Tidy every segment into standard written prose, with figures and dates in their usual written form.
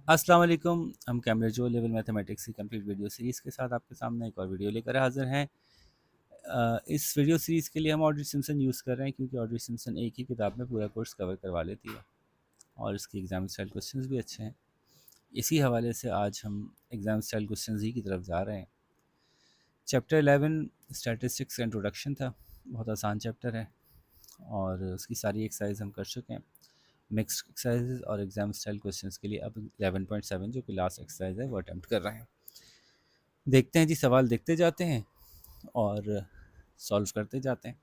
अस्सलाम वालेकुम। हम कैम्ब्रिज ओ लेवल मैथमेटिक्स की कंप्लीट वीडियो सीरीज़ के साथ आपके सामने एक और वीडियो लेकर हाजिर हैं। इस वीडियो सीरीज़ के लिए हम ऑड्री सिम्पसन यूज़ कर रहे हैं क्योंकि ऑड्री सिम्पसन एक ही किताब में पूरा कोर्स कवर करवा लेती है और इसकी एग्ज़ाम स्टाइल क्वेश्चंस भी अच्छे हैं। इसी हवाले से आज हम एग्ज़ाम स्टाइल क्वेश्चंस ही की तरफ जा रहे हैं। चैप्टर 11 स्टैटिस्टिक्स इंट्रोडक्शन था, बहुत आसान चैप्टर है और उसकी सारी एक्सरसाइज हम कर चुके हैं। मिक्स्ड एक्सरसाइजेज और एग्जाम स्टाइल क्वेश्चंस के लिए अब 11.7 जो कि लास्ट एक्सरसाइज है वो अटेम्प्ट कर रहे हैं। देखते हैं जी, सवाल देखते जाते हैं और सॉल्व करते जाते हैं।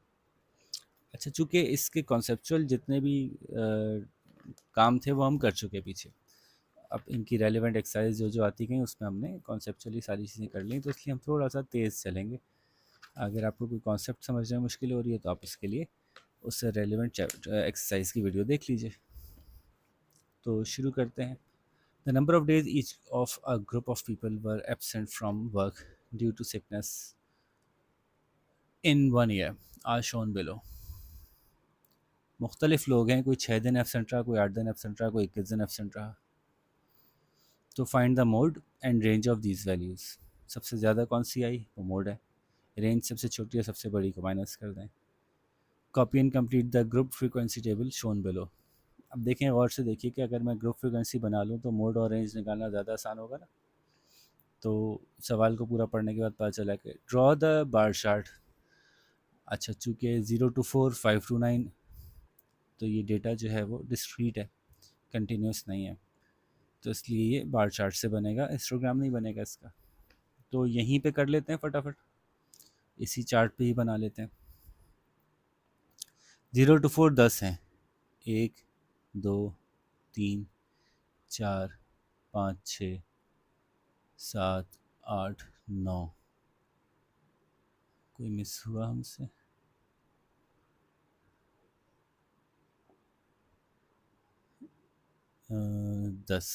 अच्छा, चूँकि इसके कॉन्सेप्चुअल जितने भी काम थे वो हम कर चुके हैं पीछे, अब इनकी रेलिवेंट एक्सरसाइज जो जो आती गई उसमें हमने कॉन्सेप्चुअली सारी चीज़ें कर ली, तो इसलिए हम थोड़ा सा तेज़ चलेंगे। अगर आपको कोई कॉन्सेप्ट समझने में मुश्किल हो रही है तो आप इसके लिए उससे रेलिवेंट एक्सरसाइज की वीडियो देख लीजिए। तो शुरू करते हैं। The number of days each of a group of people were absent from work due to sickness in 1 year are shown below. मुख्तलिफ लोग हैं, कोई 6 दिन एबसेंट रहा, कोई 8 दिन एबसेंट रहा, कोई 21 दिन एबसेंट रहा। तो find the mode and range of these values. सबसे ज़्यादा कौन सी आई, वो मोड है। रेंज सबसे छोटी और सबसे बड़ी को माइनस कर दें। Copy and complete the group frequency table shown below. अब देखें, गौर से देखिए कि अगर मैं ग्रुप फ्रीक्वेंसी बना लूँ तो मोड और रेंज निकालना ज़्यादा आसान होगा ना। तो सवाल को पूरा पढ़ने के बाद पता चला कि ड्रॉ द बार चार्ट। अच्छा, चूँकि 0 to 4, 5 to 9, तो ये डेटा जो है वो डिस्क्रीट है, कंटिन्यूस नहीं है, तो इसलिए ये बार चार्ट से बनेगा, हिस्टोग्राम नहीं बनेगा इसका। तो यहीं पे कर लेते हैं फटाफट, इसी चार्ट पे ही बना लेते हैं। 0 to 4 10 हैं, 1, 2, 3, 4, 5, 6, 7, 8, 9। कोई मिस हुआ हमसे? 10।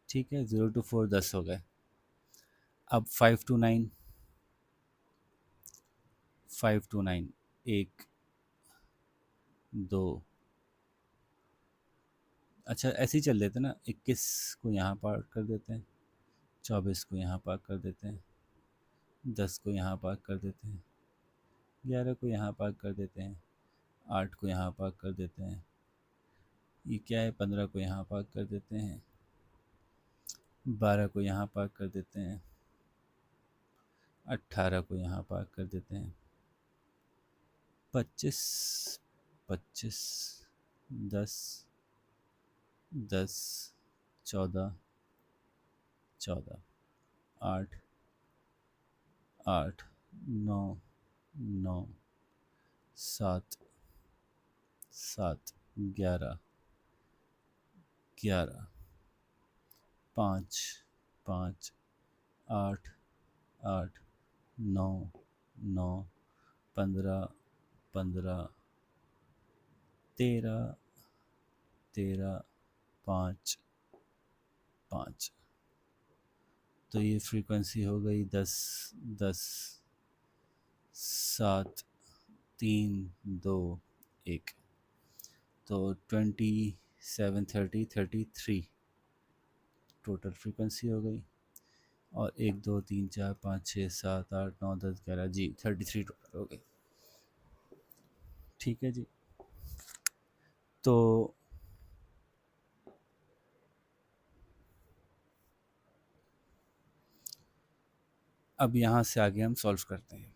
ठीक है, 0 to 4 10 हो गए। अब 5 to 9, 5 to 9, 1, 2। अच्छा, ऐसे ही चल देते ना, 21 को यहाँ पार कर देते हैं, 24 को यहाँ पार कर देते हैं, 10 को यहाँ पार कर देते हैं, 11 को यहाँ पार कर देते हैं, 8 को यहाँ पार कर देते हैं, ये क्या है, 15 को यहाँ पार कर देते हैं, 12 को यहाँ पार कर देते हैं, 18 को यहाँ पार कर देते हैं, 25, 25, 10, 10, 14, 14, 8, 8, 9, 9, 7, 7, 11, 11, 5, 5, 8, 8, 9, 9, 15, 15, 13, 13, 5, 5। तो ये फ्रीक्वेंसी हो गई 10, 10, 7, 3, 2, 1। तो 27, 30, 33 टोटल फ्रीक्वेंसी हो गई। और 1, 2, 3, 4, 5, 6, 7, 8, 9, 10, 11 जी 33 टोटल हो गई। ठीक है जी। तो अब यहाँ से आगे हम सॉल्व करते हैं।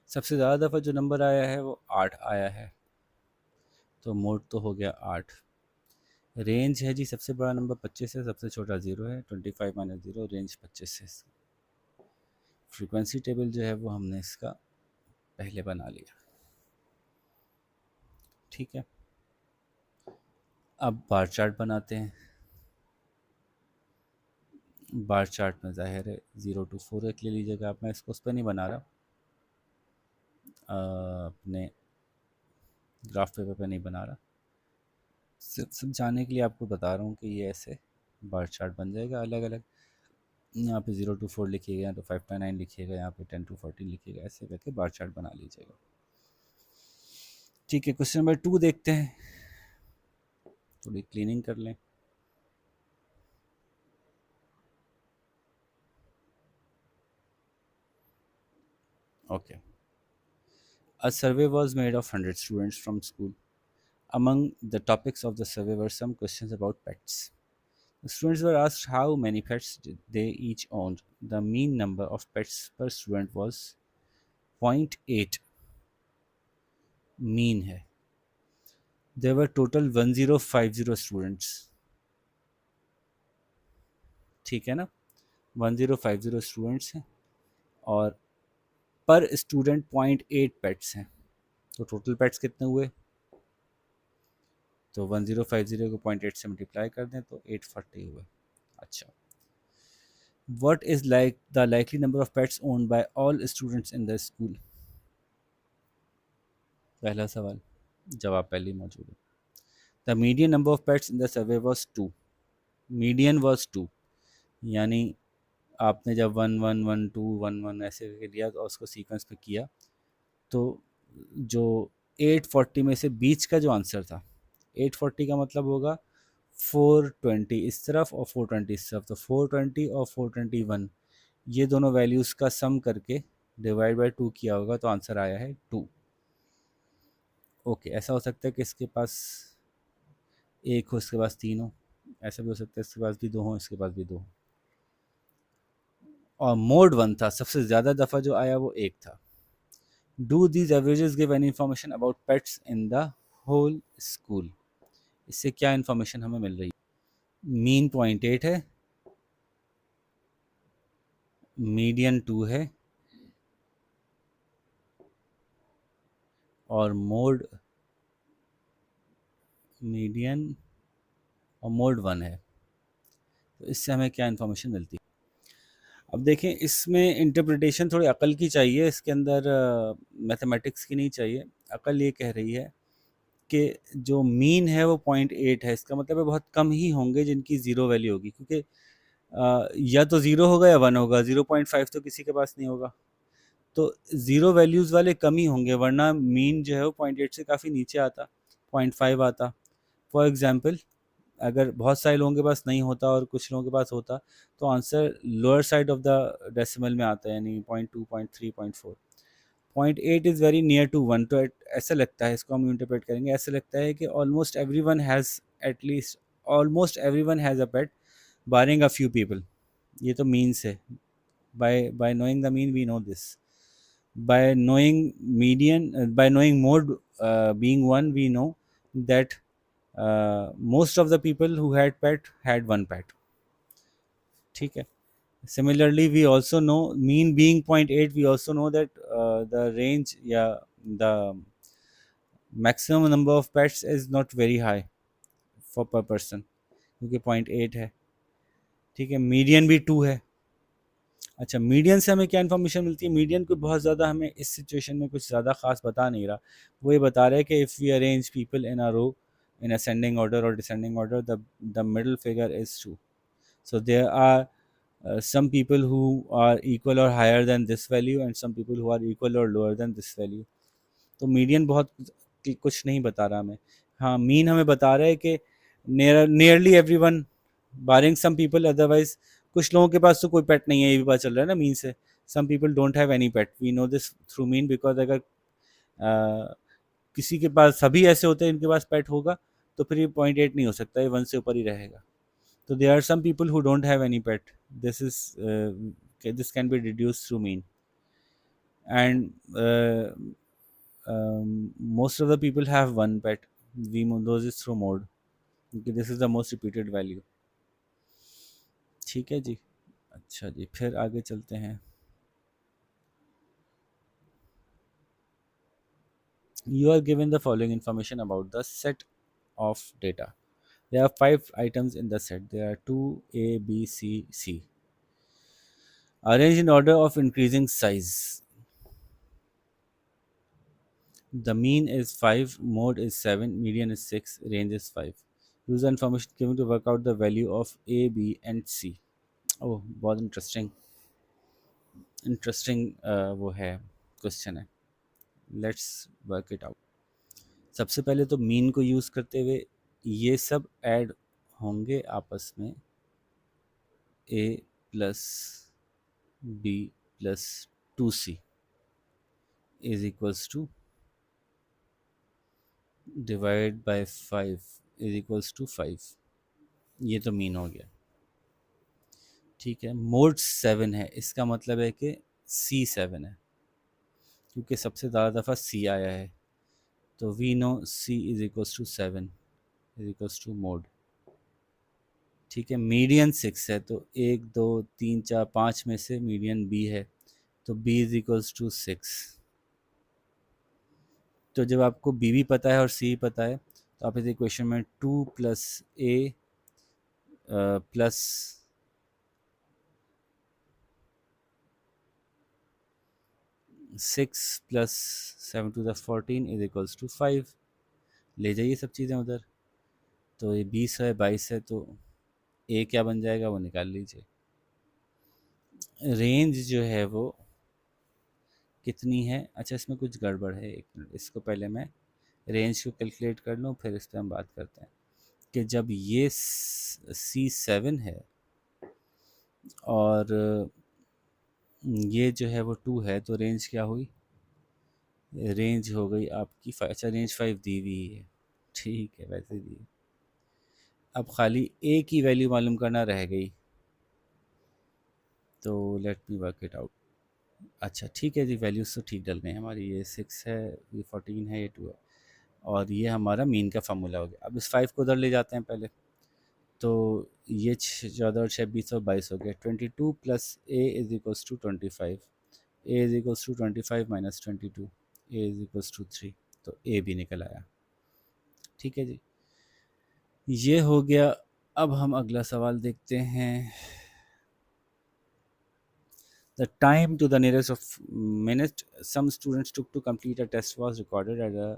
सबसे ज़्यादा दफ़ा जो नंबर आया है वो 8 आया है, तो मोड तो हो गया 8। रेंज है जी, सबसे बड़ा नंबर 25 है, सबसे छोटा 0 है, 25 - 0, रेंज 25 है। फ्रीक्वेंसी टेबल जो है वो हमने इसका पहले बना लिया। ठीक है, अब बार चार्ट बनाते हैं। बार चार्ट में ज़ाहिर है 0 to 4 एक ले लीजिएगा आप, मैं इसको उस पर नहीं बना रहा, अपने ग्राफ पेपर पे नहीं बना रहा, सिर्फ समझाने के लिए आपको बता रहा हूँ कि ये ऐसे बार चार्ट बन जाएगा अलग अलग। यहाँ पे 0 to 4 लिखिएगा, यहाँ तो 5 to 9 लिखिएगा, यहाँ पे 10 to 14 लिखिएगा, ऐसे करके बार चार्ट बना लीजिएगा। ठीक है, क्वेश्चन नंबर 2 देखते हैं, थोड़ी क्लीनिंग कर लें। Okay. A survey was made of 100 students from school. Among the topics of the survey were some questions about pets. The students were asked how many pets did they each owned. The mean number of pets per student was 0.8. Mean है. There were total 1050 students. ठीक है ना, 1050 students हैं और पर student 0.8 pets हैं. तो total pets कितने हुए? तो 1050 को 0.8 से मल्टीप्लाई कर दें तो 840 हुए. अच्छा. What is like the likely number of pets owned by all students in the school? पहला सवाल, जवाब पहले ही मौजूद है. The median number of pets in the survey was 2. Median was 2, यानी आपने जब 1 1 1 2 1 1 ऐसे करके लिया और उसको सीक्वेंस पे किया तो जो 840 में से बीच का जो आंसर था, 840 का मतलब होगा 420 इस तरफ और 420 इस तरफ. तो 420 और 421 ये दोनों वैल्यूज़ का सम करके डिवाइड बाय 2 किया होगा तो आंसर आया है 2. ओके. ऐसा हो सकता है कि इसके पास एक हो, इसके पास 3 हो. ऐसा भी हो सकता है इसके पास भी 2 हो, इसके पास भी 2 हो. और मोड 1 था, सबसे ज़्यादा दफ़ा जो आया वो 1 था. Do these averages give any information about pets in the whole school? इससे क्या इन्फॉर्मेशन हमें मिल रही है? मीन 0.8 है, मीडियन 2 है और मोड मीडियन और मोड 1 है. तो इससे हमें क्या इन्फॉर्मेशन मिलती है? अब देखें, इसमें इंटरप्रिटेशन थोड़ी अकल की चाहिए, इसके अंदर मैथमेटिक्स की नहीं चाहिए. अकल ये कह रही है कि जो मीन है वो 0.8 है. इसका मतलब है बहुत कम ही होंगे जिनकी ज़ीरो वैल्यू होगी, क्योंकि या तो ज़ीरो होगा या 1 होगा. 0.5 तो किसी के पास नहीं होगा. तो ज़ीरो वैल्यूज़ वाले कम ही होंगे, वरना मीन जो है वो 0.8 से काफ़ी नीचे आता, 0.5 आता. फॉर एग्ज़ाम्पल, अगर बहुत सारे लोगों के पास नहीं होता और कुछ लोगों के पास होता तो answer lower side of the decimal में आता है, यानी 0.2 0.3 0.4. 0.8 इज़ वेरी नियर टू 1. तो ऐसा लगता है, इसको हम इंटरप्रेट करेंगे, ऐसा लगता है कि almost every one has a pet barring a few people. ये तो मीन्स है. by knowing the mean we know this. By knowing median, by knowing mode being 1, we know that most of the people who had pet had one pet. ठीक है. Similarly, we also know mean being 0.8, we also know that the range, yeah, the maximum number of pets is not very high for per person, क्योंकि 0.8 है. ठीक है. Median भी 2 है. अच्छा, median से हमें क्या इन्फॉर्मेशन मिलती है? मीडियन को बहुत ज़्यादा हमें इस सिचुएशन में कुछ ज़्यादा ख़ास बता नहीं रहा. वो ये बता रहा है कि if we arrange people in a row in ascending order or descending order, the middle figure is 2. So there are some people who are equal or higher than this value and some people who are equal or lower than this value. तो median बहुत कुछ नहीं बता रहा हमें. हाँ, mean हमें बता रहा है कि नियरली एवरी वन बारिंग सम पीपल, अदरवाइज कुछ लोगों के पास तो कोई पेट नहीं है, ये भी पता चल रहा है ना मीन से. Some people don't have any pet. We know this through mean because अगर किसी के पास सभी ऐसे होते हैं इनके पास पेट होगा तो फिर ये 0.8 नहीं हो सकता, ये 1 से ऊपर ही रहेगा. तो there are some people who don't have any pet. This is this can be deduced through mean. And most of the people have one pet. We know those is through mode. Okay, this is the most repeated value. ठीक है जी. अच्छा जी, फिर आगे चलते हैं. You are given the following information about the set of data. There are 5 items in the set. There are 2 A, B, C, C. Arranged in order of increasing size. The mean is 5, mode is 7, median is 6, range is 5. Use the information given to work out the value of A, B and C. Oh, बहुत interesting वो है, question है. Let's work it out. सबसे पहले तो mean को use करते हुए ये सब ऐड होंगे आपस में. A plus B plus 2C. Is equals to divide by 5 is equals to 5। ये तो मीन हो गया। ठीक है, मोड 7 है, इसका मतलब है कि C7 है, क्योंकि सबसे ज़्यादा दफ़ा C आया है। तो we know C is equals to 7 is equals to mode. ठीक है, मीडियन 6 है, तो 1 2 3 4 5 में से मीडियन B है, तो B इज इक्वल्स टू 6। तो जब आपको B भी पता है और C पता है, तो आप इस इक्वेशन में 2 plus A plus 6 plus 7 to the 14 is equals to 5। ले जाइए सब चीज़ें उधर। तो ये 20 है, 22 है, तो ए क्या बन जाएगा वो निकाल लीजिए। रेंज जो है वो कितनी है? अच्छा, इसमें कुछ गड़बड़ है, एक मिनट, इसको पहले मैं रेंज को कैलकुलेट कर लूँ, फिर इस पर हम बात करते हैं कि जब ये C7 है और ये जो है वो 2 है, तो रेंज क्या हुई? रेंज हो गई आपकी 5। अच्छा, रेंज 5 दी हुई है, ठीक है, वैसे दी। अब खाली ए की वैल्यू मालूम करना रह गई, तो let me work it out. अच्छा ठीक है जी, वैल्यूज़ तो ठीक डल गई हमारी। ये 6 है, ये 14 है, ये 2 है, और ये हमारा मीन का फार्मूला हो गया। अब इस 5 को उधर ले जाते हैं पहले। तो ये 14 और 6 20 और 22 हो गया। 22 plus A is equals to 25। A is equals to 25 minus 22। A is equals to 3। तो ए भी निकल आया। ठीक है जी, ये हो गया। अब हम अगला सवाल देखते हैं। The time to the nearest of minute some students took to complete a test was recorded at a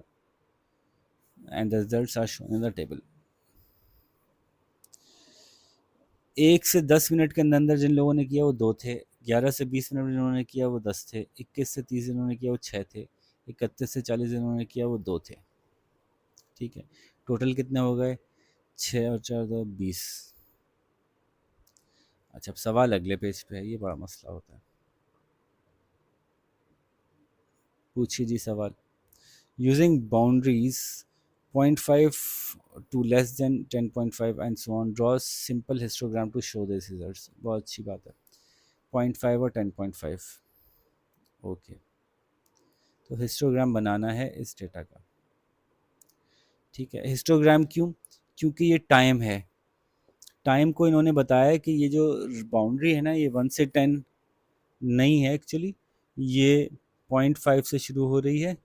and the results are shown in the table. 1 से 10 मिनट के अंदर अंदर जिन लोगों ने किया वो 2 थे। 11 से 20 मिनट में जिन्होंने किया वो 10 थे। 21 से 30 जिन्होंने किया वो 6 थे। 31 से 40 जिन्होंने किया वो 2 थे। ठीक है, टोटल कितने हो गए? 6 और 4 2 20। अच्छा, अब सवाल अगले पेज पे है, ये बड़ा मसला होता है। पूछिए जी सवाल। Using boundaries 0.5 to less than 10.5 and so on, draw simple histogram to show these results। बहुत अच्छी बात है। 0.5 और 10.5, ओके। तो हिस्टोग्राम बनाना है इस डेटा का। ठीक है, हिस्टोग्राम क्यों? क्योंकि ये टाइम है। टाइम को इन्होंने बताया है कि ये जो बाउंड्री है ना, ये 1 से 10 नहीं है एक्चुअली, ये 0.5 से शुरू हो रही है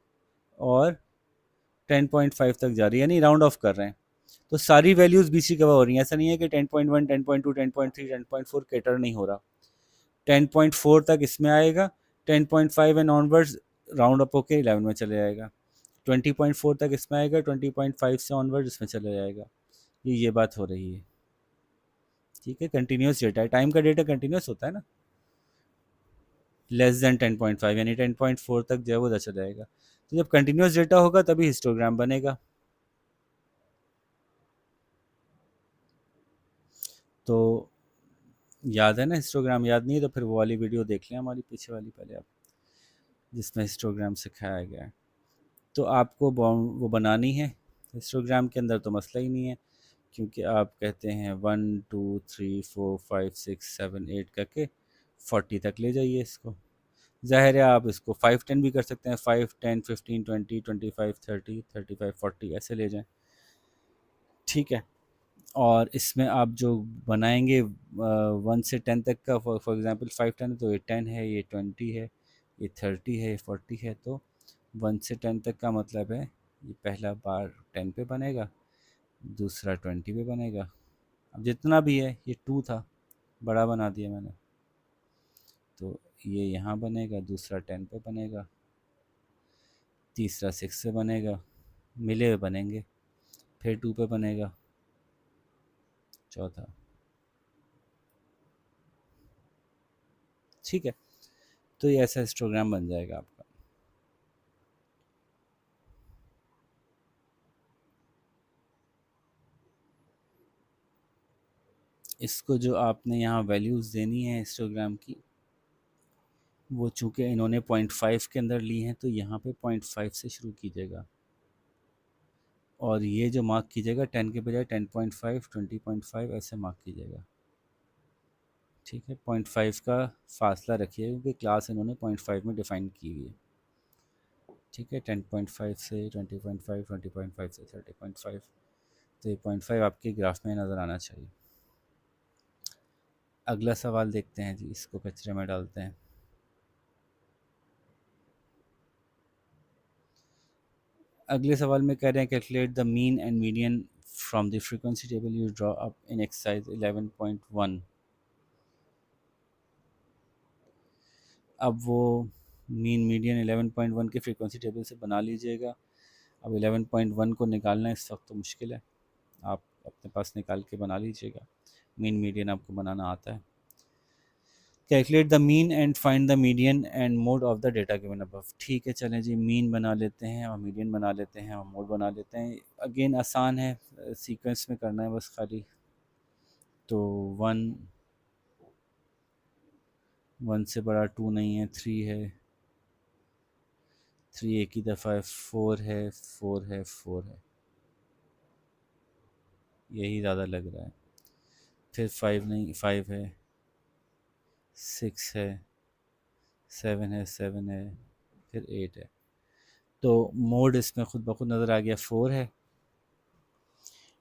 और 10.5 तक जा रही है, यानी राउंड ऑफ कर रहे हैं। तो सारी वैल्यूज़ बीसी कवर हो रही हैं। ऐसा नहीं है कि 10.1 10.2 10.3 10.4 कैटर नहीं हो रहा। 10.4 तक इसमें आएगा, 10.5 एंड ऑनवर्ड्स राउंड अप होके 11 में चले जाएगा। 20.4 तक इसमें आएगा, 20.5 से ऑनवर्ड इसमें चले जाएगा। ये बात हो रही है। ठीक है, कंटिन्यूस डेटा है, टाइम का डेटा कंटिन्यूस होता है ना। लेस देन 10.5 यानी 10.4 तक जो है वो उधर चला जाएगा। तो जब कंटिन्यूस डेटा होगा तभी हिस्टोग्राम बनेगा। तो याद है ना हिस्टोग्राम? याद नहीं है तो फिर वो वाली वीडियो देख लें, हमारी पीछे वाली पहले आप, जिसमें हिस्टोग्राम सिखाया गया है। तो आपको वो बनानी है। हिस्टोग्राम के अंदर तो मसला ही नहीं है, क्योंकि आप कहते हैं 1 2 3 4 5 6 7 8 करके 40 तक ले जाइए इसको। ज़ाहिर है आप इसको 5 10 भी कर सकते हैं, 5 10 15 20 25 30 35 40 ऐसे ले जाएं। ठीक है, और इसमें आप जो बनाएंगे 1 से 10 तक का, फॉर एग्जांपल 5 10 तो ये 10 है, ये 20 है, ये 30 है, ये 40 है। तो 1 से 10 तक का मतलब है ये पहला बार 10 पे बनेगा, दूसरा 20 पे बनेगा। अब जितना भी है, ये 2 था, बड़ा बना दिया मैंने, तो ये यहाँ बनेगा, दूसरा 10 पे बनेगा, तीसरा 6 पे बनेगा, मिले हुए बनेंगे, फिर 2 पे बनेगा, चौथा। ठीक है, तो ये ऐसा हिस्टोग्राम बन जाएगा आपका। इसको जो आपने यहाँ वैल्यूज़ देनी है हिस्टोग्राम की, वो चूँकि इन्होंने 0.5 के अंदर ली हैं तो यहाँ पे 0.5 से शुरू कीजिएगा, और ये जो मार्क कीजिएगा 10 के बजाय 10.5, 20.5 ऐसे मार्क कीजिएगा। ठीक है, 0.5 का फासला रखिए क्योंकि क्लास इन्होंने 0.5 में डिफ़ाइन की हुई है। ठीक है, 10.5 से 20.5, 20.5 से 30.5, तो ये 0.5 आपके ग्राफ में नज़र आना चाहिए। अगला सवाल देखते हैं जी, इसको कचरे में डालते हैं। अगले सवाल में कह रहे हैं calculate the mean and median from the frequency table you draw up in exercise 11.1। अब वो मीन मीडियन 11.1 के फ्रीक्वेंसी टेबल से बना लीजिएगा। अब 11.1 को निकालना इस वक्त तो मुश्किल है, आप अपने पास निकाल के बना लीजिएगा। मीन मीडियन आपको बनाना आता है। Calculate the mean and find the median and mode of the data given above. ठीक है, चलें जी, मीन बना लेते हैं और मीडियन बना लेते हैं और मोड बना लेते हैं। अगेन आसान है, सीक्वेंस में करना है बस खाली। तो 1 से बड़ा 2 नहीं है, 3 है, 3 एक ही दफ़ा है, 4 है, 4 है, 4 है, यही ज़्यादा लग रहा है। फिर 5 नहीं, 5 है, 6 है, 7 है, 7 है, फिर 8 है। तो मोड इसमें खुद ब खुद नज़र आ गया, 4 है।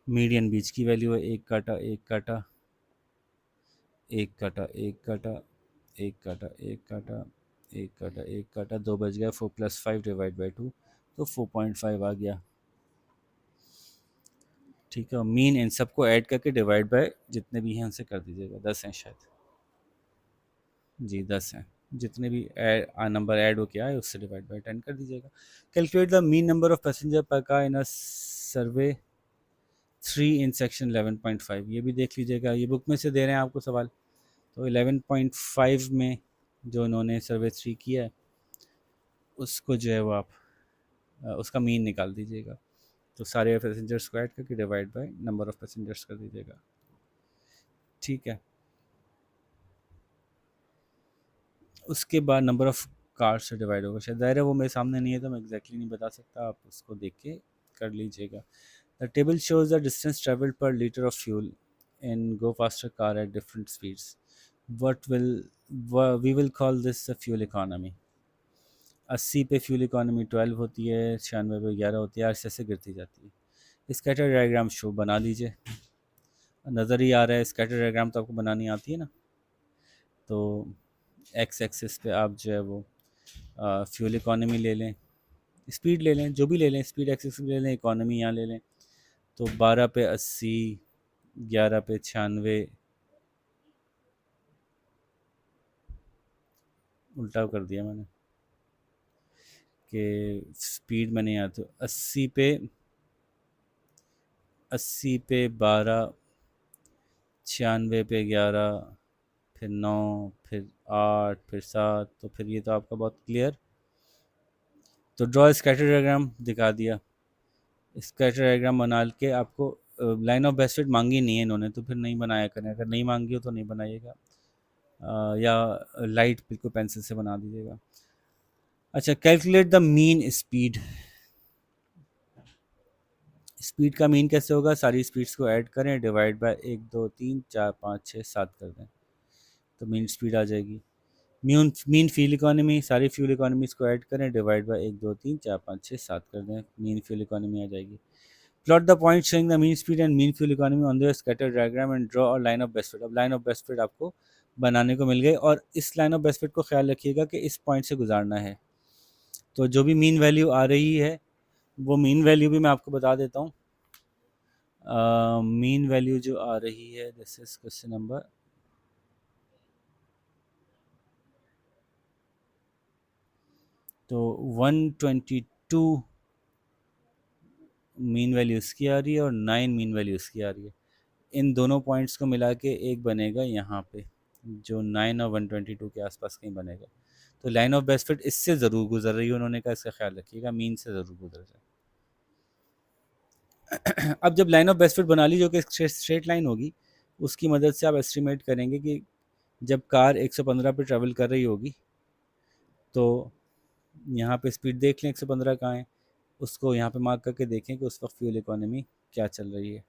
मीडियन बीच की वैल्यू है, एक काटा, एक काटा, एक काटा, एक काटा, एक काटा, एक काटा, एक काटा, एक काटा, 2 बच गया। 4 + 5 डिवाइड बाई 2, तो 4.5 आ गया। ठीक है, और मीन इन सबको ऐड करके डिवाइड बाय जितने भी हैं उनसे कर दीजिएगा। 10 हैं शायद, जी 10 हैं। जितने भी नंबर ऐड हो के आए उससे डिवाइड बाय 10 कर दीजिएगा। Calculate the mean number of passenger per car in a survey 3 in section 11.5। ये भी देख लीजिएगा, ये बुक में से दे रहे हैं आपको सवाल। तो 11.5 में जो इन्होंने सर्वे 3 किया है उसको जो है वो आप उसका मीन निकाल दीजिएगा। तो सारे पैसेंजर्स को ऐड करके divide by number of passengers कर दीजिएगा। ठीक है, उसके बाद नंबर ऑफ़ कार से डिवाइड होगा शायद, ज़ाहिर है वो मेरे सामने नहीं है तो मैं एग्जैक्टली नहीं बता सकता, आप उसको देख के कर लीजिएगा। The table shows the distance travelled per litre of fuel in go faster car at different speeds. What will we will call this fuel economy. 80 पे फ्यूल इकानमी 12 होती है, 96 पे 11 होती है, ऐसे ऐसे गिरती जाती है। स्कैटर डायग्राम शो बना लीजिए, नज़र ही आ रहा है। स्कैटर डायग्राम तो आपको बनानी आती है ना। तो एक्स एक्सिस पे आप जो है वो फ्यूल इकानमी ले लें, स्पीड ले लें, जो भी ले लें, स्पीड एक्सिस ले लें, इकानमी यहाँ ले लें। तो 12 पे 80, 11 पे 96, उल्टा कर दिया मैंने कि स्पीड में नहीं आती। 80 पे 12, 96 पे 11, फिर 9, फिर 8, फिर 7, तो फिर ये तो आपका बहुत क्लियर। तो ड्रॉ स्कैटर डायग्राम दिखा दिया। स्कैटर डायग्राम बना के आपको लाइन ऑफ बेस्ट फिट मांगी नहीं है इन्होंने, तो फिर नहीं बनाया करें। अगर नहीं मांगी हो तो नहीं बनाइएगा, या लाइट बिल्कुल पेंसिल से बना दीजिएगा। अच्छा, calculate the mean speed. Speed का मीन कैसे होगा? सारी स्पीड्स को ऐड करें, डिवाइड बाय 1, 2, 3, 4, 5, 6, 7 कर दें, तो मीन स्पीड आ जाएगी। मीन फ्यूल इकोनॉमी, सारी फ्यूल इकोनॉमीज को ऐड करें, डिवाइड बाय 1, 2, 3, 4, 5, 6, 7 कर दें, मीन फ्यूल इकोनॉमी आ जाएगी। Plot the point showing the mean speed and mean fuel economy on the scatter diagram and draw a line of best fit. अब line of best fit आपको बनाने को मिल गई, और इस लाइन ऑफ बेस्ट फिट को ख्याल रखिएगा कि इस पॉइंट से गुजारना है। तो जो भी मीन वैल्यू आ रही है वो मीन वैल्यू भी मैं आपको बता देता हूँ। मीन वैल्यू जो आ रही है, दिस इज क्वेश्चन नंबर, तो 122 मीन वैल्यू इसकी आ रही है और 9 मीन वैल्यू इसकी आ रही है। इन दोनों पॉइंट्स को मिला के एक बनेगा यहाँ पे, जो 9 और 122 के आसपास कहीं बनेगा। तो लाइन ऑफ बेस्ट फिट इससे ज़रूर गुजर रही है, उन्होंने कहा इसका ख्याल रखिएगा, मीन से ज़रूर गुजर जाए। अब जब लाइन ऑफ बेस्ट फिट बना ली जो कि स्ट्रेट लाइन होगी, उसकी मदद से आप एस्टिमेट करेंगे कि जब कार 115 पे ट्रैवल कर रही होगी तो यहाँ पे स्पीड देख लें 115 कहाँ है, उसको यहाँ पे मार्क करके देखें कि उस वक्त फ्यूल इकोनॉमी क्या चल रही है।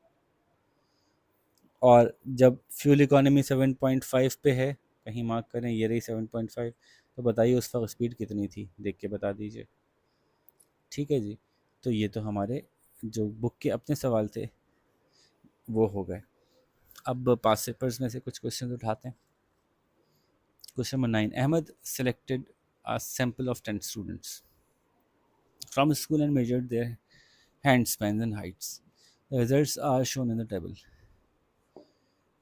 और जब फ्यूल इकोनॉमी 7.5 पे है, कहीं मार्क करें, ये रही 7.5, तो बताइए उस वक्त स्पीड कितनी थी, देख के बता दीजिए। ठीक है जी। तो ये तो हमारे जो बुक के अपने सवाल थे वो हो गए। अब पास पेपर्स में से कुछ क्वेश्चन उठाते हैं। Question number 9, Ahmed selected a sample of 10 students from school and measured their hand spans and heights. The results are shown in the table.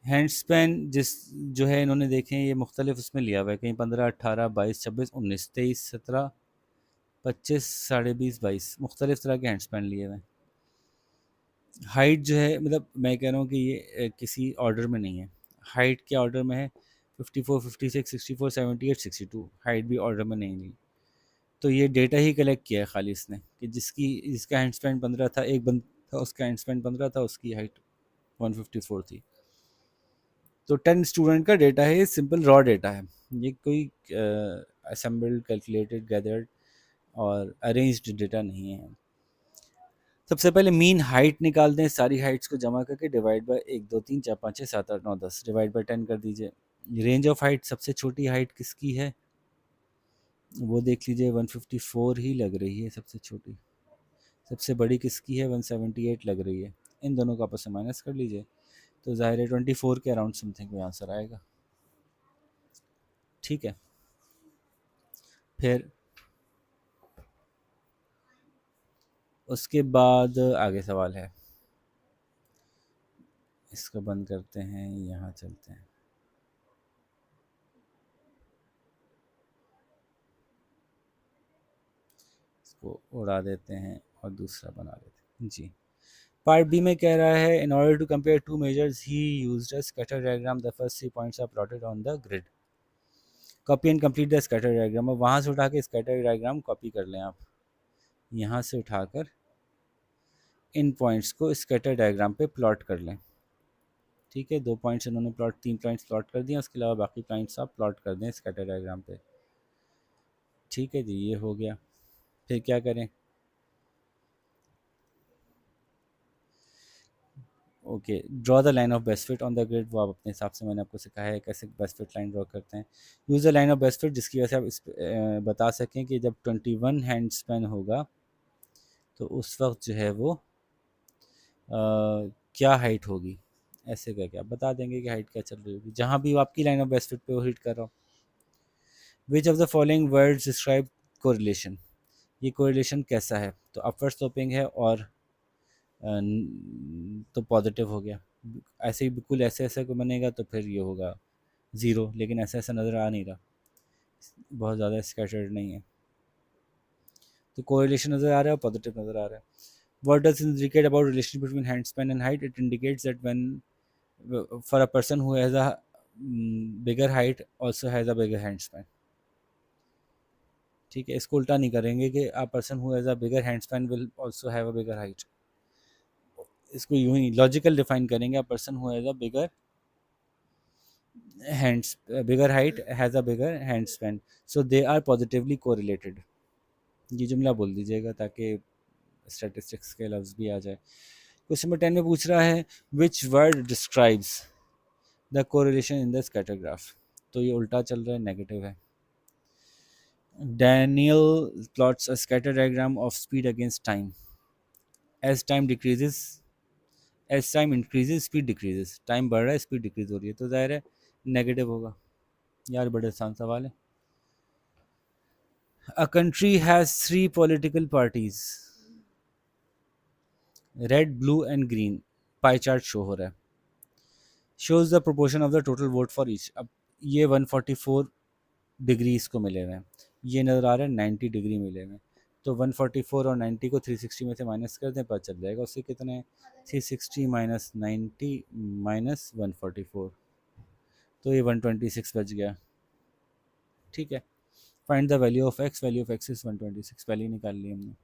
Hand span जिस जो है इन्होंने देखे हैं, ये मुख्तलिफ उसमें लिया हुआ है, कहीं 15, 18, 22, 26, 19, 23, 17, 25, 20.5, 22 मुख्तलिफ तरह के हैंड स्पैन लिए हुए हैं। हाइट जो है, मतलब मैं कह रहा हूँ कि ये किसी ऑर्डर में नहीं है। हाइट के ऑर्डर में है 54, 56, 64, 78, 62, हाइट भी ऑर्डर में नहीं ली। तो ये डेटा ही कलेक्ट किया है खाली इसने, कि जिसका हैंड स्पैन 15 था, एक बंद था उसका हैंड स्पैन 15 था, उसकी हाइट 154 थी। तो 10 स्टूडेंट का डेटा है, ये सिंपल रॉ डेटा है, ये कोई असेंबल्ड, कैलकुलेटेड, गैदर्ड और अरेंज्ड डेटा नहीं है। सबसे पहले मीन हाइट निकाल दें, सारी हाइट्स को जमा करके डिवाइड बाय 1, 2, 3, 4, 5, 6, 7, 8, 9, 10 डिवाइड बाय 10 कर दीजिए। रेंज ऑफ हाइट, सबसे छोटी हाइट किसकी है वो देख लीजिए, 154 ही लग रही है सबसे छोटी। सबसे बड़ी किसकी है, 178 लग रही है। इन दोनों का आपस में माइनस कर लीजिए, तो ज़ाहिर है 24 के अराउंड समथिंग कोई आंसर आएगा। ठीक है, फिर उसके बाद आगे सवाल है, इसको बंद करते हैं, यहाँ चलते हैं। इसको उड़ा देते हैं और दूसरा बना देते हैं जी। पार्ट बी में कह रहा है, in order to compare two measures he used a scatter diagram, the first 3 points are plotted on the grid, copy and complete the scatter diagram. अब वहाँ से उठा के स्कैटर डायग्राम कॉपी कर लें आप, यहाँ से उठाकर इन पॉइंट्स को स्कैटर डायग्राम पे प्लॉट कर लें। ठीक है, 2 पॉइंट्स इन्होंने प्लॉट, 3 पॉइंट्स प्लॉट कर दिए, उसके अलावा बाकी पॉइंट्स आप प्लॉट कर दें स्कैटर डायग्राम पे। ठीक है जी, ये हो गया। फिर क्या करें, okay, draw the line of best fit on the grid. वो आप अपने हिसाब से, मैंने आपको सिखाया है कैसे बेस्ट फिट लाइन ड्रॉ करते हैं। Use the line of best fit, जिसकी वजह से आप बता सकें कि जब 21 हैंड स्पैन होगा तो उस वक्त जो है वो क्या हाइट होगी, ऐसे करके आप बता देंगे कि हाइट क्या चल रही होगी, जहाँ भी आपकी लाइन ऑफ बेस्ट फिट पे वो हिट कर रहा हो। Which of the following words describe correlation, ये कोरिलेशन कैसा है, तो अपवर्ड स्लोपिंग है और तो पॉजिटिव हो गया। ऐसे ही बिल्कुल ऐसे ऐसे को बनेगा तो फिर ये होगा 0, लेकिन ऐसा ऐसा नज़र आ नहीं रहा, बहुत ज़्यादा स्कैटर्ड नहीं है, तो कोरिलेशन नज़र आ रहा है, पॉजिटिव नज़र आ रहा है। What does it indicate about relation between hand span and height? It indicates that when for a person who has a bigger height also has a bigger hand span. ठीक है, इसको उल्टा नहीं करेंगे कि a person who has a bigger hand span will also have a bigger height. इसको यूं ही logical define करेंगे, a person who has a bigger height has a bigger hand span, so they are positively correlated. ये जुमला बोल दीजिएगा ताकि statistics के लफ्ज़ भी आ जाए। क्वेश्चन नंबर 10 में पूछ रहा है, which word describes the correlation in the scatter graph, तो ये उल्टा चल रहा है, नेगेटिव है। Daniel plots a scatter diagram of speed against time, as time decreases, as time increases speed decreases, time बढ़ रहा है स्पीड डिक्रीज हो रही है, तो ज़ाहिर है नेगेटिव होगा। यार बड़े आसान सवाल है। A country has 3 political parties, red, blue and green, pie chart show हो रहा है, shows the proportion of the total vote for each. अब ये 144 डिग्री इसको मिले हुए हैं, ये नज़र आ रहा है 90 डिग्री मिले हुए हैं, तो 144 और 90 को 360 में से माइनस कर दें, पता चल जाएगा उससे कितने, 360 माइनस 90 माइनस 144, तो ये 126 बच गया। ठीक है, find the value of x, value of x is 126, पहले ही निकाल ली हमने।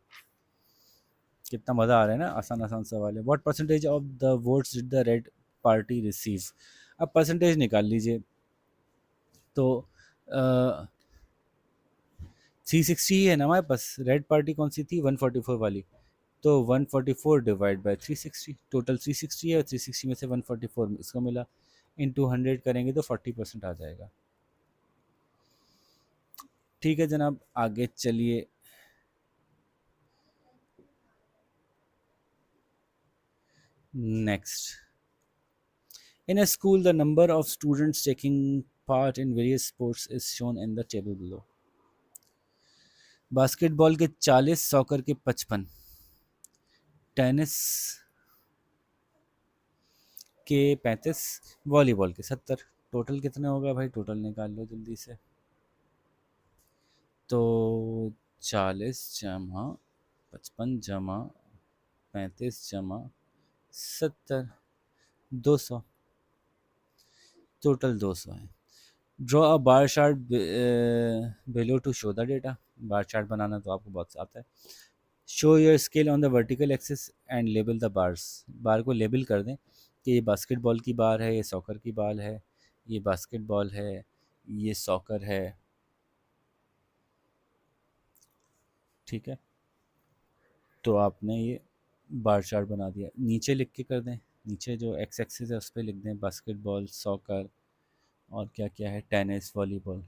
कितना मज़ा आ रहा है ना, आसान आसान सवाल है। What percentage of the votes did the red party receive, अब परसेंटेज निकाल लीजिए, तो 360 ही है ना हमारे पास, रेड पार्टी कौन सी थी 144 वाली, तो 144 डिवाइड बाय 360, टोटल 360 है, 360 में से 144 इसको मिला, इन 200 करेंगे तो 40% आ जाएगा। ठीक है जनाब, आगे चलिए। Next, in a school the number of students taking part in various sports is shown in the table below। Basketball के 40, सॉकर के 55, टेनिस के 35, वॉलीबॉल के 70। टोटल कितने होगा भाई, टोटल निकाल लो जल्दी से। तो 40 जमा 55 जमा 35 जमा 70, 200, टोटल 200 है। Draw a bar chart below to show the data. Bar chart बनाना तो आपको बहुत आता है। Show your scale on the vertical axis and label the bars. Bar को लेबल कर दें कि ये बास्केटबॉल की बार है, ये सॉकर की बाल है, ये बास्केटबॉल है, ये सॉकर है। ठीक है, तो आपने ये बार चार्ट बना दिया। नीचे लिख के कर दें, नीचे जो एक्स एक्सिस है उस पर लिख दें बास्केटबॉल, सॉकर और क्या क्या है, टेनिस, वॉलीबॉल।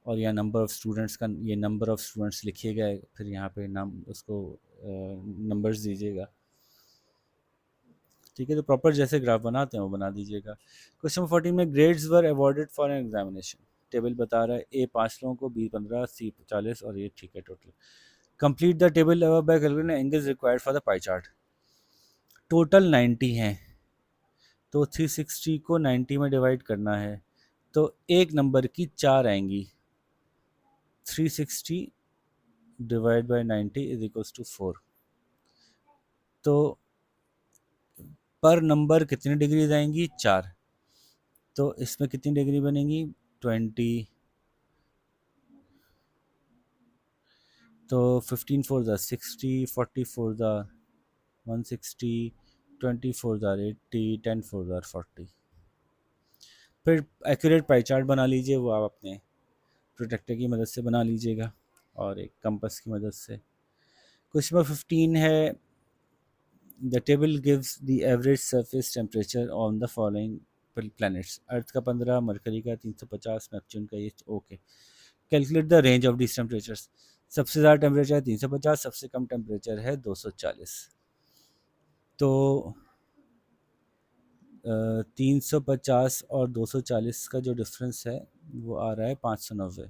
और यहाँ नंबर ऑफ़ स्टूडेंट्स का, ये नंबर ऑफ़ स्टूडेंट्स लिखिएगा, फिर यहाँ पे नाम उसको नंबर्स दीजिएगा। ठीक है, तो प्रॉपर जैसे ग्राफ बनाते हैं वो बना दीजिएगा। क्वेश्चन 14 में grades were awarded for an examination. Table बता रहा है ए 5 लोगों को, बी 15, सी 40 और ये ठीक है total. Complete the table above bye calculating angles required for the pie chart. Total 90 हैं, तो 360 को 90 में डिवाइड करना है, तो एक नंबर की 4 आएंगी। 360 divide by 90 is equals to 4। तो पर नंबर कितनी डिग्रीज आएंगी, 4। तो इसमें कितनी डिग्री बनेंगी, 20। तो 15 फोर ज़ा 60, 40 फोर ज़ा 160, 20 फोर ज़ा 80, 10 फोर ज़ा 40। फिर एक्यूरेट पाई चार्ट बना लीजिए, वो आप अपने प्रोटेक्टर की मदद से बना लीजिएगा और एक कंपास की मदद से। क्वेश्चन नंबर 15 है, the table gives the average surface temperature on the following planets. Earth का 15, मरकरी का 350, नेपच्यून का ये okay. Calculate the range of this temperatures. सबसे ज़्यादा टेम्परेचर है 350, सबसे कम टेम्परेचर है 240। तो 350 और 240 का जो डिफरेंस है वो आ रहा है 590,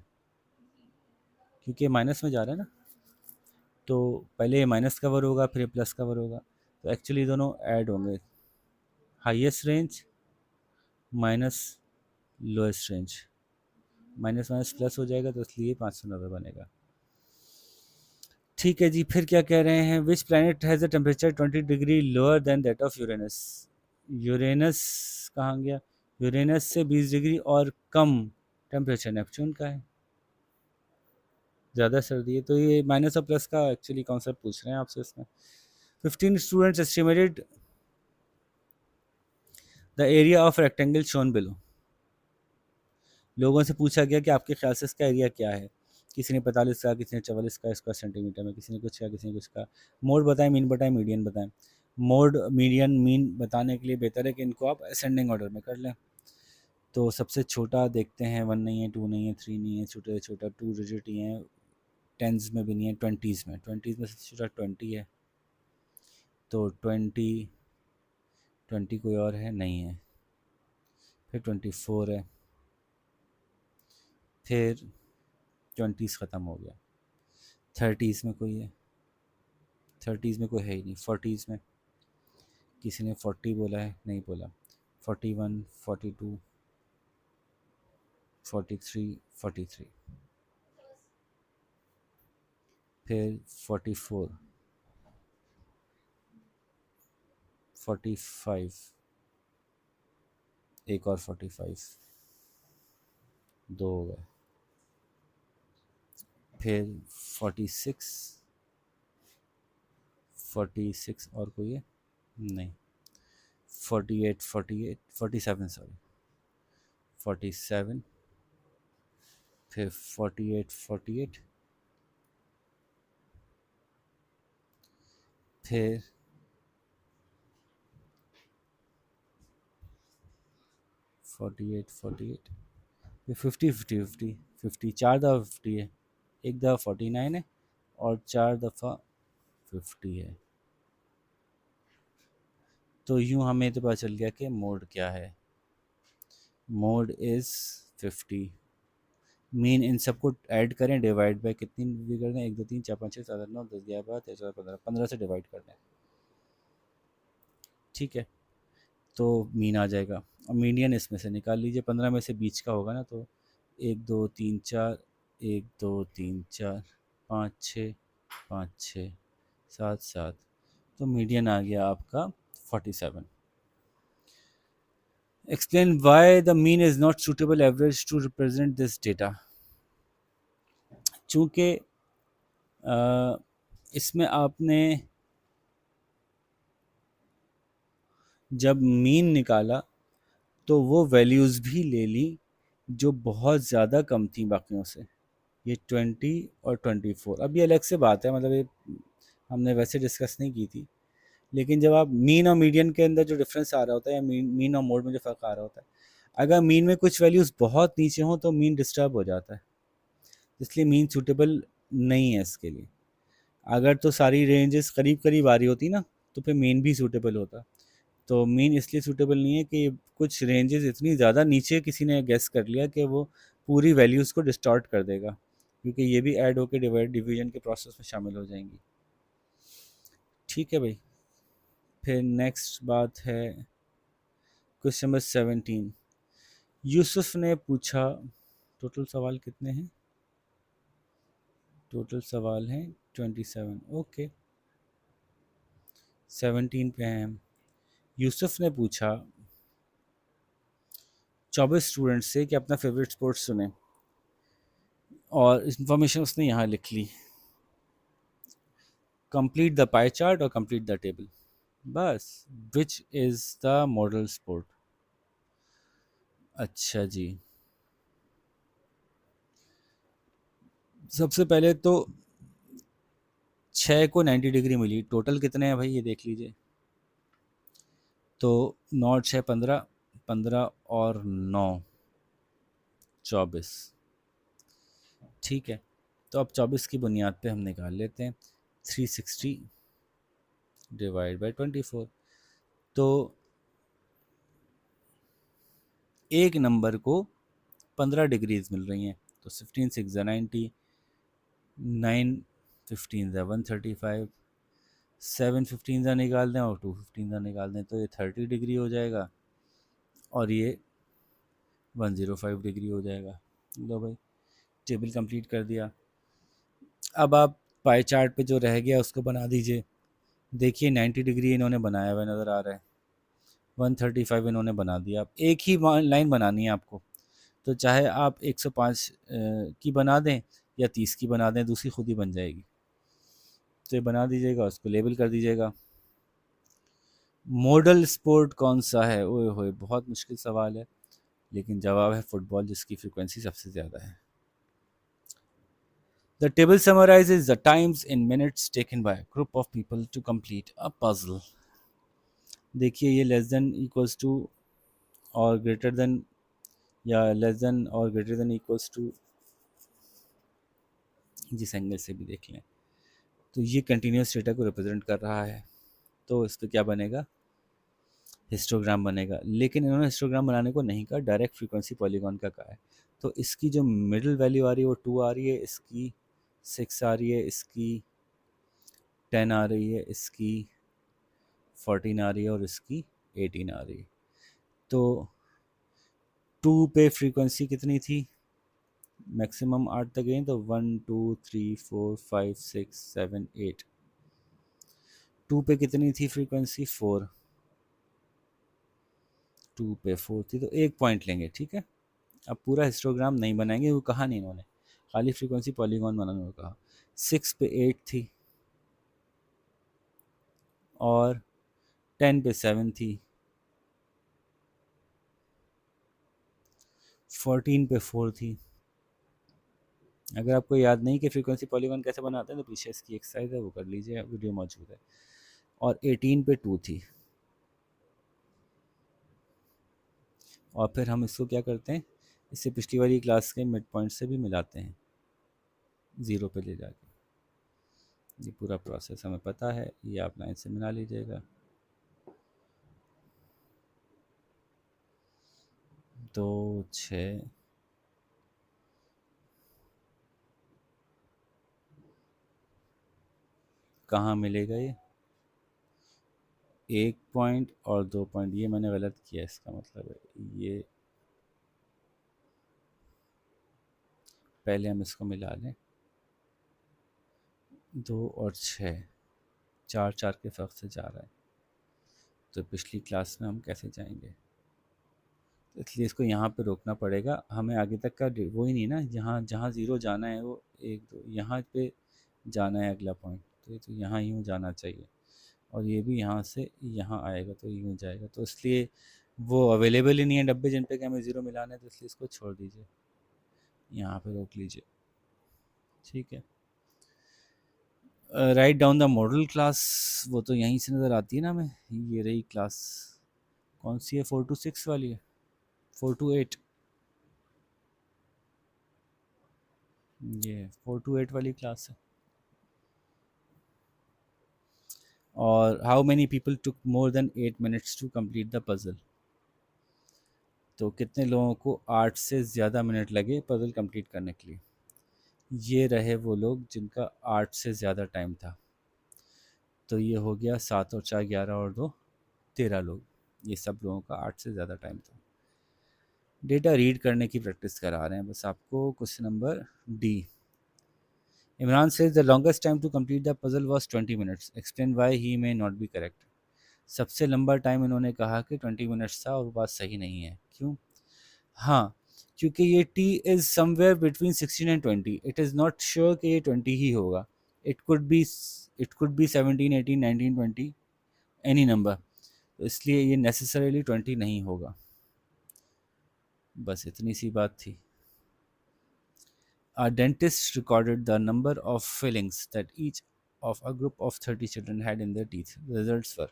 क्योंकि माइनस में जा रहा है ना। तो पहले ये माइनस कवर होगा, फिर ये प्लस कवर होगा, तो एक्चुअली दोनों ऐड होंगे। Highest range minus lowest range, minus minus plus हो जाएगा, तो इसलिए 590 बनेगा। ठीक है जी, फिर क्या कह रहे हैं, which planet has a temperature 20 degree lower than that of Uranus. Uranus कहाँ गया, यूरेनस से 20 डिग्री और कम टेम्परेचर नेपच्यून का है। ज़्यादा सर्दी है, तो ये माइनस और प्लस का एक्चुअली कॉन्सेप्ट पूछ रहे हैं आपसे इसमें। 15 students estimated the area of rectangle shown below. लोगों से पूछा गया कि आपके ख्याल से इसका एरिया क्या है। किसी ने 45 का, किसी ने 44 का स्क्वायर सेंटीमीटर में, किसी ने कुछ का, किसी ने कुछ का। मोड बताएं, मीन बताएं, मीडियन बताएं। मोड, मीडियन, मीन बताने के लिए बेहतर है कि इनको आप असेंडिंग ऑर्डर में कर लें। तो सबसे छोटा देखते हैं, 1 नहीं है, 2 नहीं है, 3 नहीं है, छोटे से छोटा 2 डिजिट ही है, टेंस में भी नहीं है, 20s में, 20s में सबसे छोटा 20 है। तो 20, 20 कोई और है नहीं है, फिर 24 है, फिर 20s ख़त्म हो गया। 30s में कोई है, 30s में कोई है ही नहीं। 40s में किसी ने 40 बोला है, नहीं बोला। 41, 42, 43, 43, फिर 44, 45, एक और 45, दो हो गए, फिर 46, 46 और कोई है नहीं, 48, 48, 47 सॉरी, 47, फिर 48, 48, फिर 48 फिर 50 चार दफ़ा 50 है, एक दफ़ा 49 है और चार दफ़ा 50 है। तो यूँ हमें तो पता चल गया कि मोड क्या है। Mode is 50। मीन इन सबको ऐड करें, डिवाइड बाय कितनी भी कर दें, 1 2 3 4 5 6 7 8 9 10 11 12 13 14 15 15 से डिवाइड कर दें, ठीक है, तो मीन आ जाएगा। और मीडियन इसमें से निकाल लीजिए, 15 में से बीच का होगा ना, तो 1 2 3 4 1 2 3 4 5 6 5 6 7 7, तो मीडियन आ गया आपका 47। Explain why the mean is not suitable average to represent this data. चूँकि इसमें आपने जब मीन निकाला तो वो वैल्यूज़ भी ले ली जो बहुत ज़्यादा कम थी बाकियों से। ये 20 और 24, अब ये अलग से बात है, मतलब ये हमने वैसे डिस्कस नहीं की थी। लेकिन जब आप मीन और मीडियन के अंदर जो डिफरेंस आ रहा होता है, या मीन और मोड में जो फ़र्क आ रहा होता है, अगर मीन में कुछ वैल्यूज़ बहुत नीचे हों तो मीन डिस्टर्ब हो जाता है, इसलिए मीन सूटेबल नहीं है इसके लिए। अगर तो सारी रेंजेस करीब करीब आ रही होती ना, तो फिर मीन भी सूटेबल होता। तो मीन इसलिए सूटेबल नहीं है कि कुछ रेंजेस इतनी ज़्यादा नीचे किसी ने गेस कर लिया कि वो पूरी वैल्यूज़ को डिस्टॉर्ट कर देगा, क्योंकि ये भी ऐड होकर डिवीजन के प्रोसेस में शामिल हो जाएंगी। ठीक है भाई, फिर नेक्स्ट बात है क्वेश्चन नंबर 17। यूसुफ ने पूछा, टोटल सवाल कितने हैं? टोटल सवाल हैं 27। ओके, 17 पे हैं हम। यूसुफ ने पूछा 24 स्टूडेंट्स से कि अपना फेवरेट स्पोर्ट्स चुने, और इंफॉर्मेशन उसने यहाँ लिख ली, कंप्लीट द पाई चार्ट और कंप्लीट द टेबल, बस। Which is the model sport? अच्छा जी, सबसे पहले तो 6 को 90 डिग्री मिली, टोटल कितने हैं भाई ये देख लीजिए। तो 9 6 15, 15 और 9 24, ठीक है। तो अब 24 की बुनियाद पे हम निकाल लेते हैं 360 डिवाइड बाई 24। तो एक नंबर को 15 डिग्रीज मिल रही हैं, तो 15 6 90, 9 15 135, 7 15 निकाल दें और 2 15 निकाल दें, तो ये 30 डिग्री हो जाएगा और ये 105 डिग्री हो जाएगा। लो भाई, टेबल कंप्लीट कर दिया। अब आप पाई चार्ट पे जो रह गया उसको बना दीजिए। देखिए 90 डिग्री इन्होंने बनाया हुआ नज़र आ रहा है, 135 इन्होंने बना दिया। अब एक ही लाइन बनानी है आपको, तो चाहे आप 105 की बना दें या 30 की बना दें, दूसरी खुद ही बन जाएगी। तो ये बना दीजिएगा, उसको लेबल कर दीजिएगा। मॉडल स्पोर्ट कौन सा है? ओए होए, बहुत मुश्किल सवाल है, लेकिन जवाब है फुटबॉल, जिसकी फ्रीक्वेंसी सबसे ज़्यादा है। The table summarizes the times in minutes taken by a group of people to complete a puzzle. देखिए ये लेस देन इक्वल्स टू और ग्रेटर देन, या लेस देन और ग्रेटर देन इक्वल्स टू, जिस एंगल से भी देख लें, तो ये कंटिन्यूस डेटा को रिप्रेजेंट कर रहा है। तो इस पर क्या बनेगा? हिस्टोग्राम बनेगा। लेकिन इन्होंने हिस्टोग्राम बनाने को नहीं कहा, डायरेक्ट फ्रीक्वेंसी पॉलीगॉन का कहा है। तो इसकी जो मिडिल वैल्यू आ रही है वो 2 आ रही है, इसकी 6 आ रही है, इसकी 10 आ रही है, इसकी 14 आ रही है और इसकी 18 आ रही है। तो 2 पे फ्रीक्वेंसी कितनी थी? मैक्सिमम 8 तक गई, तो 1 2 3 4 5 6 7 8। 2 पे कितनी थी फ्रीक्वेंसी? 4। 2 पे 4 थी, तो एक पॉइंट लेंगे, ठीक है। अब पूरा हिस्टोग्राम नहीं बनाएंगे, वो कहा नहीं इन्होंने, खाली फ्रीक्वेंसी पॉलीगॉन बनाने को कहा। 6 पे 8 थी और 10 पे 7 थी, 14 पे 4 थी। अगर आपको याद नहीं कि फ्रीक्वेंसी पॉलीगॉन कैसे बनाते हैं, तो पीछे इसकी एक्सरसाइज है, वो कर लीजिए, वीडियो मौजूद है। और 18 पे 2 थी। और फिर हम इसको क्या करते हैं, इससे पिछली वाली क्लास के मिड पॉइंट से भी मिलाते हैं 0 पे ले जाके। ये पूरा प्रोसेस हमें पता है, ये आप लाइन से मिला लीजिएगा। दो, छः, कहाँ मिलेगा ये? 1 पॉइंट और 2 पॉइंट, ये मैंने गलत किया, इसका मतलब है ये, पहले हम इसको मिला लें। 2 और 6, 4 4 के फ़र्क से जा रहा है, तो पिछली क्लास में हम कैसे जाएंगे? इसलिए इसको यहाँ पे रोकना पड़ेगा हमें, आगे तक का वो ही नहीं ना, जहाँ जहाँ ज़ीरो जाना है वो 1 2 यहाँ पे जाना है अगला पॉइंट, तो ये तो यहाँ यूँ जाना चाहिए, और ये भी यहाँ से यहाँ आएगा तो यूँ जाएगा, तो इसलिए वो अवेलेबल ही नहीं है डब्बे जिन पे कि हमें ज़ीरो मिलाना है, तो इसलिए इसको छोड़ दीजिए, यहाँ पे रोक लीजिए। ठीक है, right down the model class, वो तो यहीं से नज़र आती है ना हमें, ये रही क्लास, कौन सी है? 4 to 6 वाली है, 4 to 8, ये 4 to 8 वाली क्लास है। और how many people took more than 8 minutes to complete the puzzle, तो कितने लोगों को 8 से ज़्यादा मिनट लगे पज़ल कंप्लीट करने के लिए? ये रहे वो लोग जिनका 8 से ज़्यादा टाइम था, तो ये हो गया 7 और 4 11 और 2 13 लोग, ये सब लोगों का 8 से ज़्यादा टाइम था। डेटा रीड करने की प्रैक्टिस करा रहे हैं बस आपको। Question number D, Imran says the longest time to complete the puzzle was 20 minutes, explain why he may not be correct. सबसे लंबा टाइम इन्होंने कहा कि 20 मिनट्स था, और वो बात सही नहीं है। क्यों? हाँ, क्योंकि ये T is somewhere between 16 and 20, it is not sure कि ये 20 ही होगा, it could be, it could be 17 18 19 20 any number, तो इसलिए ये नेसेसरीली 20 नहीं होगा। बस इतनी सी बात थी। A dentist recorded the number of fillings that each of a group of 30 children had in their teeth. The results were,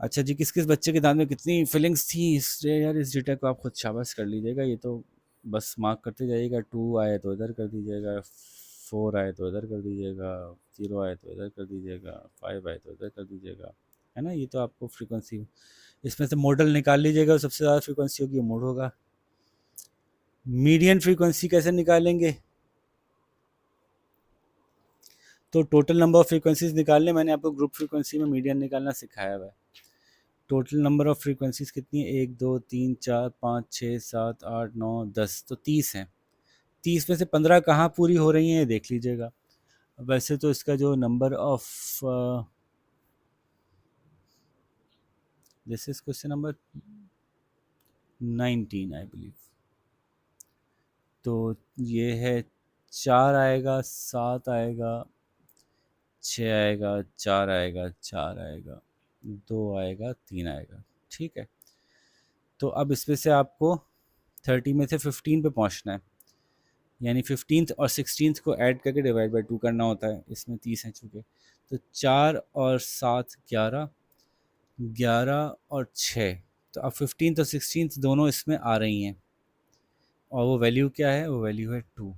अच्छा जी, किस किस बच्चे के दांत में कितनी फिलिंग्स थी, यार इस डेटा को आप खुद शाबाश कर लीजिएगा, ये तो बस मार्क करते जाइएगा। 2 आए तो इधर कर दीजिएगा, 4 आए तो इधर कर दीजिएगा, 0 आए तो इधर कर दीजिएगा, 5 आए तो इधर कर दीजिएगा, है ना? ये तो आपको फ्रीक्वेंसी, इसमें से मॉडल निकाल लीजिएगा, सबसे ज़्यादा फ्रीक्वेंसी होगी वो मोड होगा। मीडियन फ्रीक्वेंसी कैसे निकालेंगे? तो टोटल नंबर ऑफ फ्रीक्वेंसीज निकालने, मैंने आपको ग्रुप फ्रीक्वेंसी में मीडियन निकालना सिखाया हुआ है। टोटल नंबर ऑफ फ्रीक्वेंसीज कितनी है? 1 2 3 4 5 6 7 8 9 10, तो 30 हैं। 30 में से 15 कहाँ पूरी हो रही हैं देख लीजिएगा। वैसे तो इसका जो number of, this is question number 19 I believe, तो ये है 4 आएगा, 7 आएगा, 6 आएगा, 4 आएगा, 4 आएगा, 2 आएगा, 3 आएगा। ठीक है, तो अब इसमें से आपको 30 में से 15 पे पहुंचना है, यानी 15th और 16th को ऐड करके डिवाइड बाई 2 करना होता है। इसमें 30 हैं चूँकि, तो 4 और 7 11, 11 और 6, तो अब 15th और 16th दोनों इसमें आ रही हैं, और वो वैल्यू क्या है? वो वैल्यू है 2,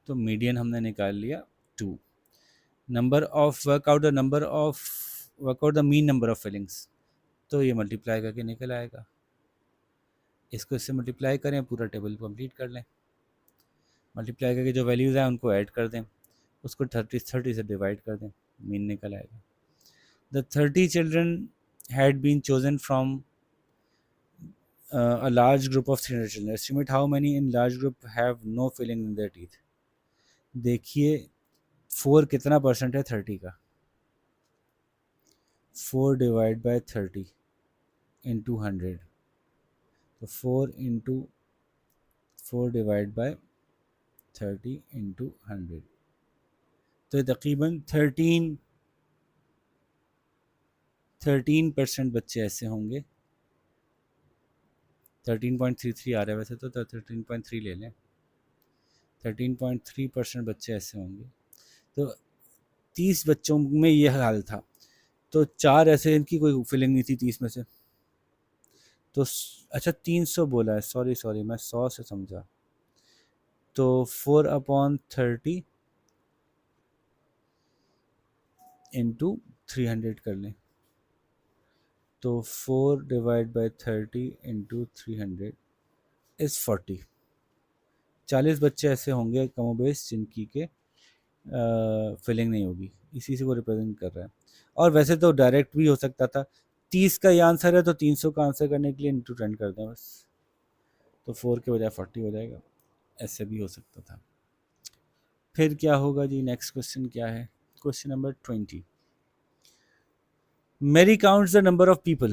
तो मीडियन हमने निकाल लिया 2। Number of, work out the mean number of fillings, तो ये मल्टीप्लाई करके निकल आएगा। इसको इससे मल्टीप्लाई करें, पूरा टेबल कंप्लीट कर लें, मल्टीप्लाई करके जो वैल्यूज़ हैं उनको ऐड कर दें, उसको 30 से डिवाइड कर दें, मीन निकल आएगा। The 30 children had been chosen from a large group of 300 children. Estimate how many in large group have no filling in their teeth. देखिए 4 कितना परसेंट है 30 का? 4 डिवाइड बाय 30 इंटू 100, तो 4 इंटू 4 डिवाइड बाय 30 इंटू 100, तो तकरीबन 13% बच्चे ऐसे होंगे। 13.33 आ रहा है वैसे तो 13.3 ले लें। 13.3% बच्चे ऐसे होंगे। तो 30 बच्चों में ये हाल था, तो 4 ऐसे इनकी कोई फीलिंग नहीं थी 30 में से। तो अच्छा 300 बोला है, सॉरी सॉरी, मैं 100 से समझा। तो 4/30 इंटू 300 कर लें, तो 4/30 इंटू 300 इज़ 40। 40 बच्चे ऐसे होंगे कमोबेश जिनकी के फिलिंग नहीं होगी, इसी से वो रिप्रेजेंट कर रहा है। और वैसे तो डायरेक्ट भी हो सकता था, 30 का ये आंसर है तो 300 का आंसर करने के लिए इंटू 10 कर दें बस, तो 4 के बजाय 40 हो जाएगा। ऐसे भी हो सकता था। फिर क्या होगा जी, नेक्स्ट क्वेश्चन क्या है? Question number 20। Mary counts the number of people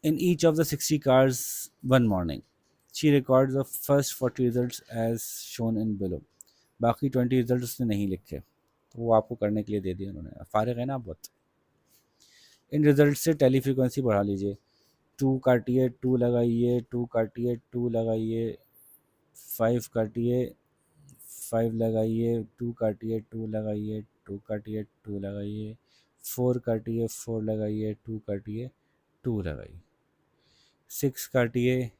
in each of the 60 cars one morning. She records the first 40 results as shown in below. बाकी 20 रिजल्ट उसने नहीं लिखे, तो वो आपको करने के लिए दे दिए उन्होंने, फारिग है ना आप बहुत। इन रिजल्ट से टेली फ्रीक्वेंसी बढ़ा लीजिए, 2 काटिए 2 लगाइए, 2 काटिए 2 लगाइए, 5 काटिए 5 लगाइए, 2 काटिए 2 लगाइए, 2 काटिए 2 लगाइए, 4 काटिए 4 लगाइए, 2 काटिए 2 लगाइए, 6 काटिए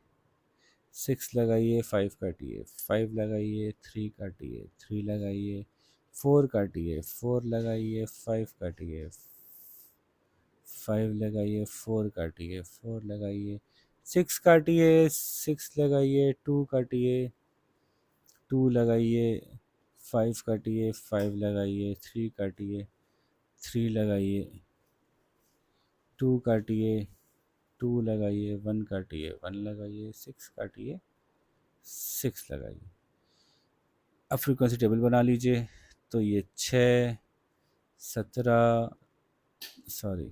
6 लगाइए, 5 काटिए 5 लगाइए, 3 काटिए 3 लगाइए, 4 काटिए 4 लगाइए, 5 काटिए 5 लगाइए, 4 काटिए 4 लगाइए, 6 काटिए 6 लगाइए, 2 काटिए 2 लगाइए, 5 काटिए 5 लगाइए, 3 काटिए 3 लगाइए, 2 काटिए 2 लगाइए, 1 काटिए 1 लगाइए, 6 काटिए 6 लगाइए। अब फ्रीक्वेंसी टेबल बना लीजिए, तो ये 6 17 सॉरी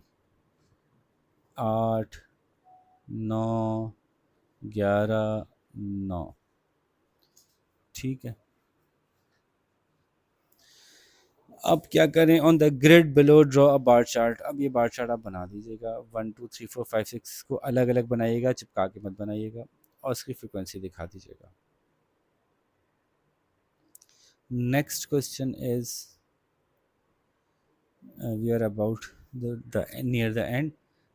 8 9 11 9, ठीक है। अब क्या करें, on the grid below draw a bar chart. अब ये बार चार्ट आप बना दीजिएगा, 1 2 3 4 5 6 को अलग अलग बनाइएगा, चिपका के मत बनाइएगा, और उसकी फ्रीक्वेंसी दिखा दीजिएगा। Next question is, we are about near the end,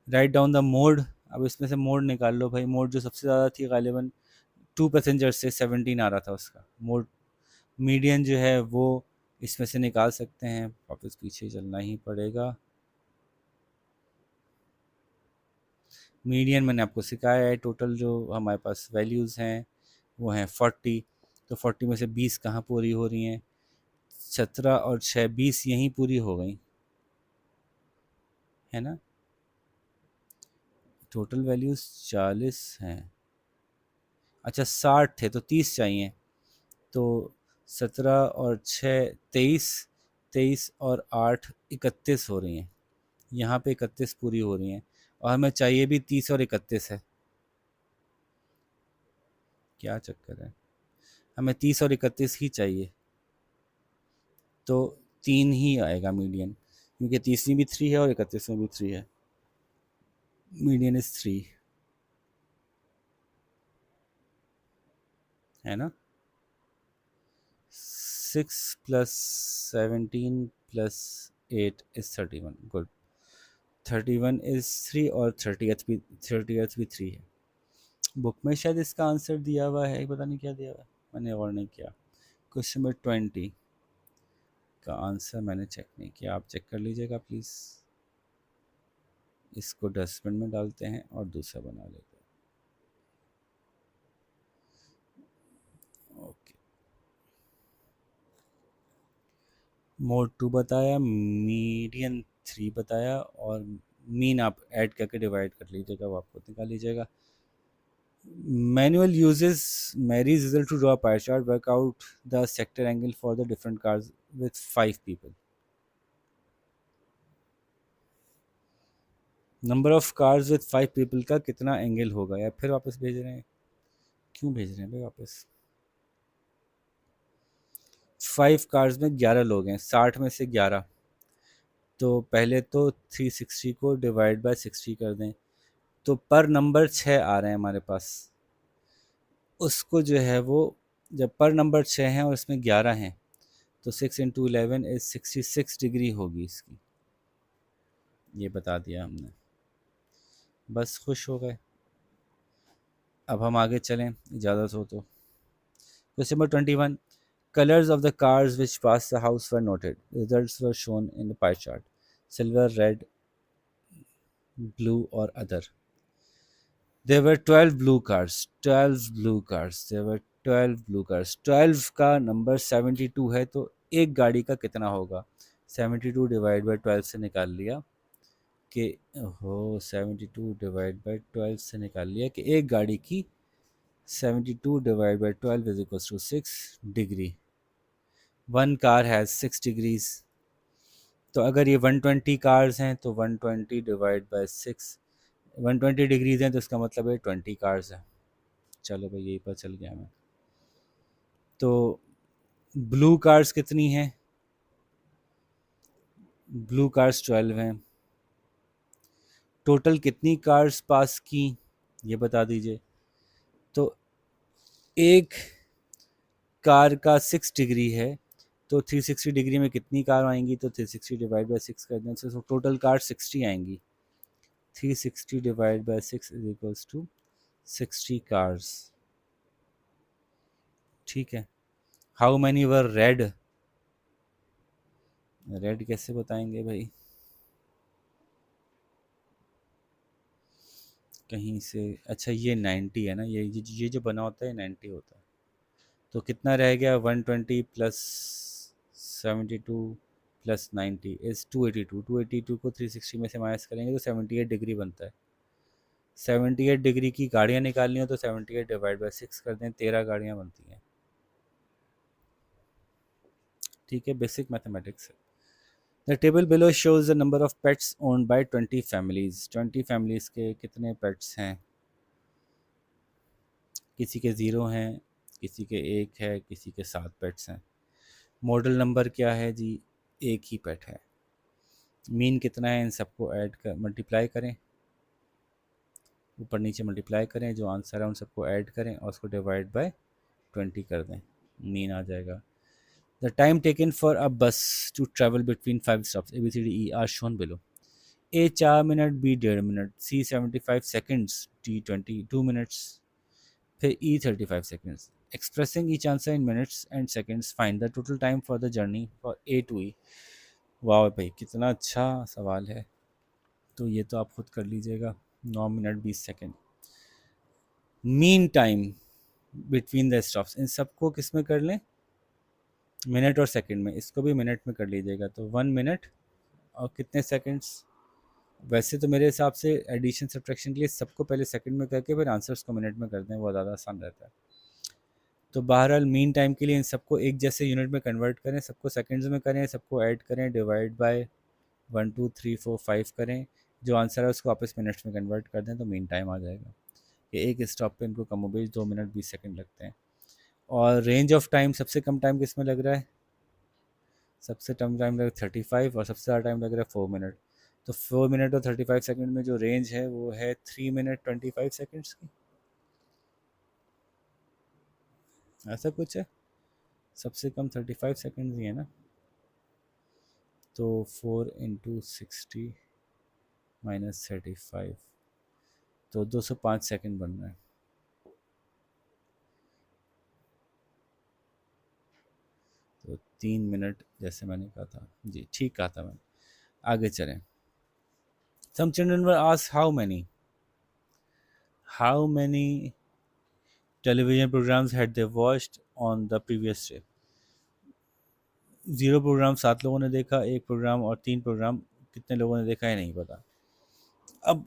write down the mode. अब इसमें से मोड निकाल लो भाई, मोड जो सबसे ज़्यादा थी गालिबन 2 पैसेंजर से 17 आ रहा था उसका मोड। मीडियन जो है वो इसमें से निकाल सकते हैं, वापस पीछे चलना ही पड़ेगा। मीडियन मैंने आपको सिखाया है, टोटल जो हमारे पास वैल्यूज़ हैं वो हैं 40, तो 40 में से 20 कहाँ पूरी हो रही हैं, 17 और 6 20 यहीं पूरी हो गई है ना। टोटल वैल्यूज़ 40 हैं, अच्छा 60 थे तो 30 चाहिए, तो 17 और 6 23, 23 और 8 31 हो रही हैं, यहाँ पे 31 पूरी हो रही हैं, और हमें चाहिए भी 30 और 31 है। क्या चक्कर है, हमें 30 और 31 ही चाहिए, तो 3 ही आएगा मीडियन, क्योंकि 30 में भी 3 है और 31 में भी 3 है, मीडियन इज 3, है ना। 6 plus 17 plus 8 is 31, good. 31 is 3 और 30th भी 3 है। बुक में शायद इसका आंसर दिया हुआ है, पता नहीं क्या दिया हुआ है, मैंने और नहीं किया। क्वेश्चन नंबर 20 का आंसर मैंने चेक नहीं किया, आप चेक कर लीजिएगा प्लीज़। इसको डस्टबिन में डालते हैं और दूसरा बना लेते हैं। ओके, मोड 2 बताया, मीडियन 3 बताया, और मीन आप ऐड करके डिवाइड कर लीजिएगा, वो आपको निकाल लीजिएगा। Manual uses Mary's result to draw a pie chart, work out the sector angle for the different cars with 5 people. Number of cars with 5 people का कितना एंगल होगा, या फिर वापस भेज रहे हैं, क्यों भेज रहे हैं भाई वापस। 5 कार्स में 11 लोग हैं, 60 में से 11, तो पहले तो 360 को डिवाइड बाय 60 कर दें, तो पर नंबर 6 आ रहे हैं हमारे पास, उसको जो है वो, जब पर नंबर 6 हैं और इसमें 11 हैं, तो 6 × 11 इज 66 डिग्री होगी इसकी, ये बता दिया हमने। बस खुश हो गए। अब हम आगे चलें, इजाज़त हो तो। Question number 21, colours of the cars which pass the house were noted, results were shown in the pie chart, silver, red, blue और other. There were 12 blue cars. 12 blue cars. There were 12 blue cars. 12 का number 72 है, तो एक गाड़ी का कितना होगा? 72 divide by 12 से निकाल लिया कि 72 डिवाइड बाई 12 से निकाल लिया कि एक गाड़ी की 72 divide by 12 is equal to 6 degree. One car has 6 degrees. तो अगर ये 120 कार्स हैं तो 120 डिवाइड बाई 6, 120 डिग्रीज हैं तो इसका मतलब है 20 कार्स हैं। चलो भाई, यही पता चल गया हमें। तो ब्लू कार्स कितनी हैं? ब्लू कार्स 12 हैं। टोटल कितनी कार्स पास की, ये बता दीजिए। तो एक कार का 6 डिग्री है, तो 360 डिग्री में कितनी कार आएंगी? तो 360 डिवाइड बाई 6 कर दें तो टोटल कार 60 आएंगी। 360 divide by 6 is equals to 60 cars. ठीक है। How many were red? Red कैसे बताएंगे भाई? कहीं से, अच्छा ये 90 है ना, ये जो बना होता है 90 होता है। तो कितना रह गया? 120 प्लस 72 प्लस 90 इज़ 282। 282 को 360 में से माइनस करेंगे तो 78 डिग्री बनता है। 78 डिग्री की गाड़ियाँ निकालनी हो तो 78 डिवाइड बाई 6 कर दें, 13 गाड़ियाँ बनती हैं। ठीक है, बेसिक मैथमेटिक्स है। The table below shows the number of pets owned by 20 families. 20 families के कितने पेट्स हैं? किसी के 0 हैं, किसी के 1 है, किसी के 7 पेट्स हैं। मॉडल नंबर क्या है जी? एक ही पेट है। मीन कितना है? इन सबको ऐड कर मल्टीप्लाई करें, ऊपर नीचे मल्टीप्लाई करें, जो आंसर है उन सबको ऐड करें और उसको डिवाइड बाय 20 कर दें, मीन आ जाएगा। The time taken for a bus to travel between 5 stops ABCDE are shown below. A 4 minute, B 1.5 minute, C 75 seconds, D 22 minutes, फिर E 35 seconds. Expressing each answer in minutes and seconds, find the total time for the journey for A to E. वाह भाई, कितना अच्छा सवाल है। तो ये तो आप खुद कर लीजिएगा। 9 minute 20 second. Mean time between the stops, इन सबको किस में कर लें? मिनट और सेकंड में। इसको भी मिनट में कर लीजिएगा, तो 1 मिनट और कितने सेकंड्स? वैसे तो मेरे हिसाब से एडिशन सब्ट्रैक्शन के लिए सबको पहले सेकंड में करके फिर आंसर्स को मिनट में कर दें, वो ज़्यादा आसान रहता है। तो बहरहाल मीन टाइम के लिए इन सबको एक जैसे यूनिट में कन्वर्ट करें, सबको सेकंड्स में करें, सबको ऐड करें, डिवाइड बाय 1 2 3 4 5 करें, जो आंसर है उसको वापस मिनट्स में कन्वर्ट कर दें तो मीन टाइम आ जाएगा। कि एक स्टॉप पे इनको कमोबेश 2 मिनट 20 सेकंड लगते हैं। और रेंज ऑफ टाइम, सबसे कम टाइम किस में लग रहा है? सबसे कम टाइम लग रहा है 35 और सबसे ज़्यादा टाइम लग रहा है 4 मिनट। तो 4 मिनट और 35 सेकंड में जो रेंज है वो है 3 मिनट 25 सेकंड्स की, ऐसा कुछ है। सबसे कम 35 सेकंड्स ही है ना। तो 4 × 60 -35, तो 205 सेकंड बन रहा है। तो 3 मिनट, जैसे मैंने कहा था जी, ठीक कहा था मैंने। आगे चलें। Some children were asked how many television programs had they watched on the previous day. 0 programme 7 लोगों ने देखा, 1 प्रोग्राम और 3 प्रोग्राम कितने लोगों ने देखा है नहीं पता। अब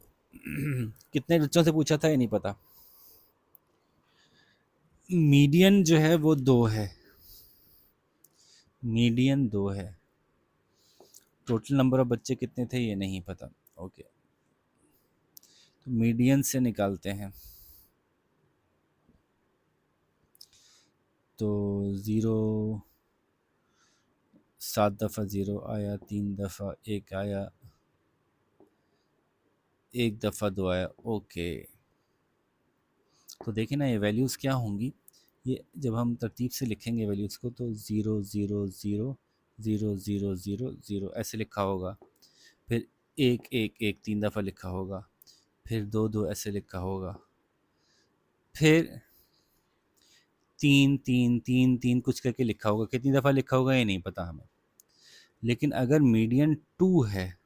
कितने बच्चों से पूछा था ये नहीं पता। मीडियन जो है वो 2 है, मीडियन 2 है। टोटल नंबर ऑफ बच्चे कितने थे ये नहीं पता। ओके, तो मीडियन से निकालते हैं। तो 0 7 दफ़ा 0 आया, 3 दफ़ा 1 आया, 1 दफ़ा 2 आया। ओके, तो देखिए ना ये वैल्यूज़ क्या होंगी। ये जब हम तरतीब से लिखेंगे वैल्यूज़ को तो 0 0 0 0 0 0 0 ऐसे लिखा होगा, फिर 1 1 1 3 दफ़ा लिखा होगा, फिर 2 2 ऐसे लिखा होगा, फिर 3 3 3 3 कुछ करके लिखा होगा। कितनी दफ़ा लिखा होगा ये नहीं पता हमें। लेकिन अगर मीडियन 2 है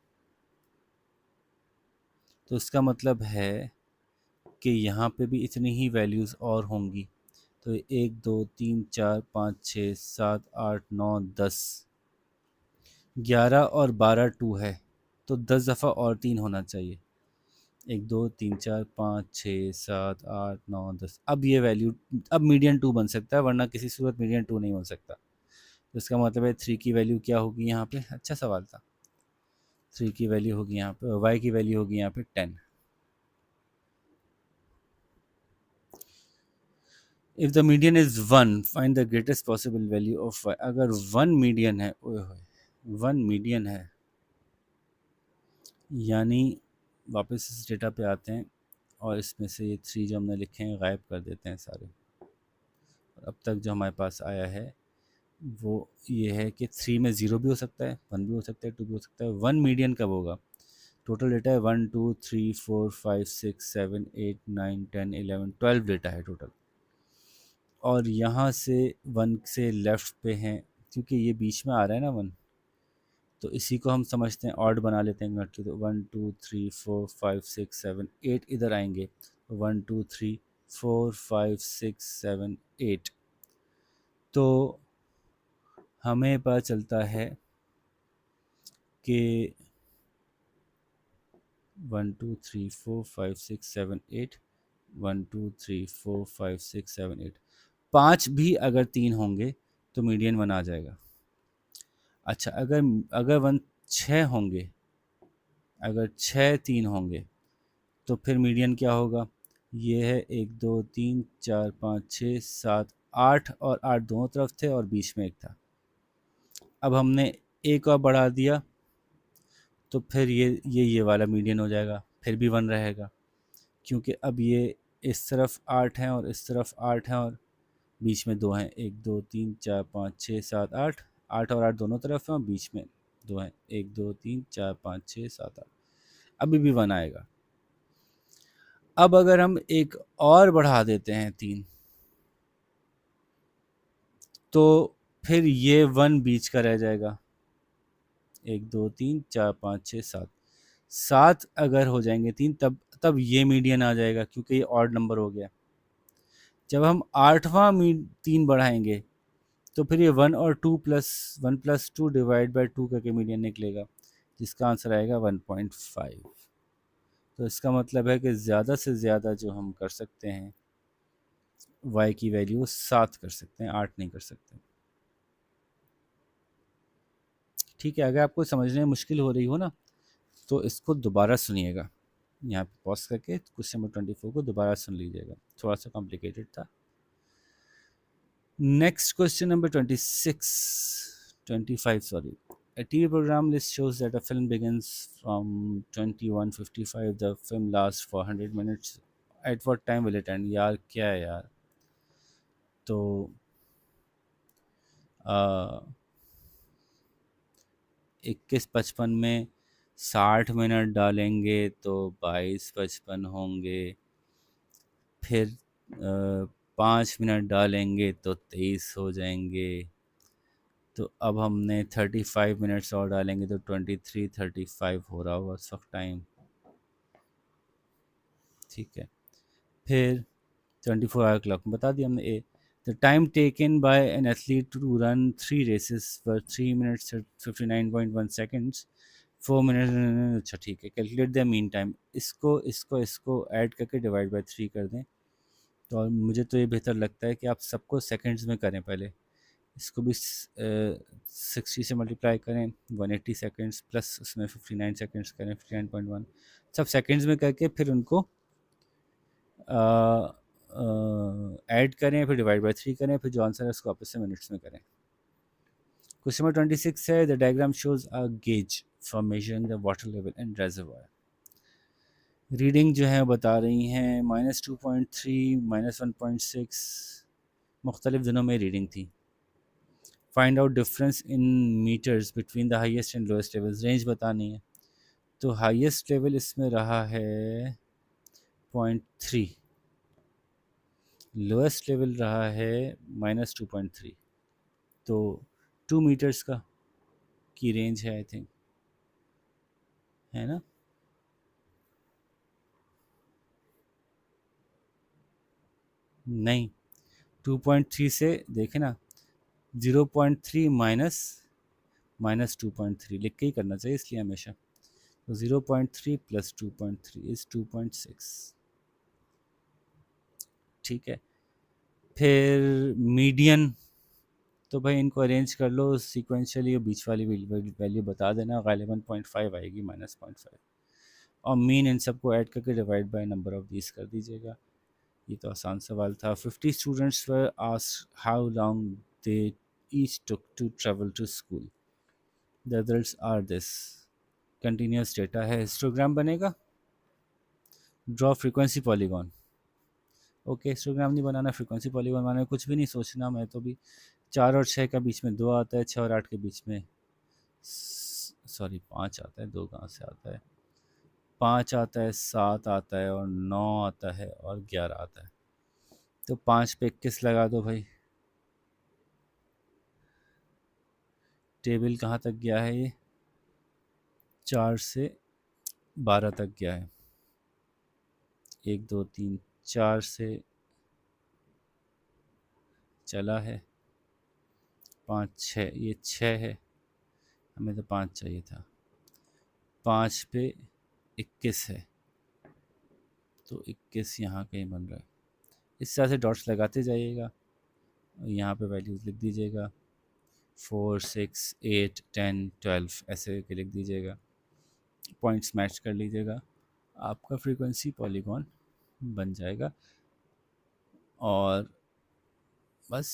तो इसका मतलब है कि यहाँ पे भी इतनी ही वैल्यूज़ और होंगी। तो 1 2 3 4 5 6 7 8 9 10 11 और 12 2 है, तो 10 दफ़ा और 3 होना चाहिए। 1 2 3 4 5 6 7 8 9 10। अब ये वैल्यू अब मीडियन 2 बन सकता है, वरना किसी सूरत मीडियन 2 नहीं बन सकता। तो इसका मतलब है 3 की वैल्यू क्या होगी यहाँ पे? अच्छा सवाल था। 3 की वैल्यू होगी यहाँ पे, और y की वैल्यू होगी यहाँ पे 10। If the median is 1 find the greatest possible value of y। अगर 1 मीडियन है, ओए होए 1 मीडियन है, यानी वापस इस डेटा पे आते हैं और इसमें से ये 3 जो हमने लिखे हैं गायब कर देते हैं सारे। अब तक जो हमारे पास आया है वो ये है कि 3 में 0 भी हो सकता है, 1 भी हो सकता है, 2 भी हो सकता है। 1 मीडियन कब होगा? टोटल डेटा है 1 2 3 4 5 6 7 8 9 10 11 12 डेटा है टोटल। और यहाँ से 1 से लेफ़्ट पे हैं, क्योंकि ये बीच में आ रहा है ना 1, तो इसी को हम समझते हैं ऑड बना लेते हैं नॉट। तो 1 2 3 4 5 6 7 8 इधर आएंगे, 1 2 3 4 5 6 7 8। तो हमें पता चलता है कि 1 2 3 4 5 6 7 8, 1 2 3 4 5 6 7 8, 5 भी अगर 3 होंगे तो मीडियन 1 आ जाएगा। अच्छा, अगर अगर 1 6 होंगे, अगर 6 3 होंगे तो फिर मीडियन क्या होगा? ये है 1 2 3 4 5 6 7 8, और 8 दोनों तरफ थे और बीच में एक था। अब हमने एक और बढ़ा दिया तो फिर ये वाला मीडियन हो जाएगा, फिर भी 1 रहेगा, क्योंकि अब ये इस तरफ 8 हैं और इस तरफ 8 हैं और बीच में 2 हैं। 1 2 3 4 5 6 7 8, 8 और 8 दोनों तरफ हैं और बीच में 2 हैं। 1 2 3 4 5 6 7 8, अभी भी 1 आएगा। अब अगर हम एक और बढ़ा देते हैं 3, तो फिर ये 1 बीच का रह जाएगा। 1 2 3 4 5 6 7, 7 अगर हो जाएंगे 3, तब ये मीडियन आ जाएगा, क्योंकि ये ऑड नंबर हो गया। जब हम 8वां 3 बढ़ाएंगे तो फिर ये 1 और 2 प्लस 1 प्लस 2 डिवाइड बाई 2 करके मीडियन निकलेगा, जिसका आंसर आएगा 1.5। तो इसका मतलब है कि ज़्यादा से ज़्यादा जो हम कर सकते हैं y की वैल्यू 7 कर सकते हैं, 8 नहीं कर सकते। ठीक है, अगर आपको समझने में मुश्किल हो रही हो ना तो इसको दोबारा सुनिएगा, यहाँ पे पॉज करके क्वेश्चन नंबर 24 को दोबारा सुन लीजिएगा, थोड़ा सा कॉम्प्लिकेटेड था। Next question number 25 sorry. A TV program list shows that a film begins from 21:55. The film lasts for 100 minutes. At what time will it end? यार क्या है यार? तो 21:55 में 60 मिनट डालेंगे तो 22:55 होंगे, फिर 5 मिनट डालेंगे तो 23 हो जाएंगे। तो अब हमने 35 मिनट्स और डालेंगे तो 23:35 हो रहा होगा उस वक्त टाइम। ठीक है, फिर 24 आवर क्लॉक बता दिया हमने। A the time taken by an athlete to run 3 races for 3 minutes 59.1 seconds, 4 minute. अच्छा ठीक है, कैलकुलेट द मीन टाइम। इसको ऐड करके डिवाइड बाय 3 कर दें। तो और मुझे तो ये बेहतर लगता है कि आप सबको सेकंड्स में करें पहले। इसको भी 60 से मल्टीप्लाई करें, 180 सेकेंड्स प्लस उसमें 59 सेकेंड्स करें, 59.1 सब सेकेंड्स में करके फिर उनको ऐड करें, फिर डिवाइड बाय 3 करें, फिर जो आंसर है उसको वापस से मिनट्स में करें। क्वेश्चन नंबर 26 है, the diagram shows a gauge for measuring the water level in reservoir. Reading जो है बता रही हैं -2.3, -1.6, मुख्तलिफ दिनों में रीडिंग थी। Find out difference in metres between the highest and lowest levels, range बतानी है। तो हाईएस्ट लेवल इसमें रहा है 0.3, लोएस्ट लेवल रहा है -2.3। तो 2 मीटर्स का की रेंज है आई थिंक, है ना। नहीं, 2.3 से देखे ना, 0.3 माइनस -2.3 लिख के ही करना चाहिए इसलिए हमेशा। तो 0.3 प्लस 2.3 इज़ 2.6। ठीक है। फिर मीडियन, तो भाई इनको अरेंज कर लो सीक्वेंशियली, बीच वाली वैल्यू बता देना, गालिबन 0.5 आएगी, -0.5। और मीन इन सबको ऐड करके divide by number of these कर दीजिएगा। ये तो आसान सवाल था। 50 students were asked how long they each took to travel to school. The results are this. Continuous data है, हिस्टोग्राम बनेगा। Draw frequency polygon. Okay, histogram नहीं बनाना, फ्रीक्वेंसी पॉलीगॉन बनाना, कुछ भी नहीं सोचना। मैं तो भी 4 और 6 का बीच में 2 आता है, 6 और 8 के बीच में सॉरी 5 आता है, 2 कहाँ से आता है, 5 आता है, 7 आता है और 9 आता है और 11 आता है। तो 5 पे 21 लगा दो भाई। टेबल कहाँ तक गया है ये, 4 से 12 तक गया है। 1 2 3 4 से चला है, 5 6, ये 6 है, हमें तो 5 चाहिए था। 5 पे 21 है, तो 21 यहाँ कहीं बन रहा है। इस तरह से डॉट्स लगाते जाइएगा, यहाँ पे वैल्यूज़ लिख दीजिएगा, 4 6 8 10 12 ऐसे करके लिख दीजिएगा, पॉइंट्स मैच कर लीजिएगा, आपका फ्रीक्वेंसी पॉलीगॉन बन जाएगा। और बस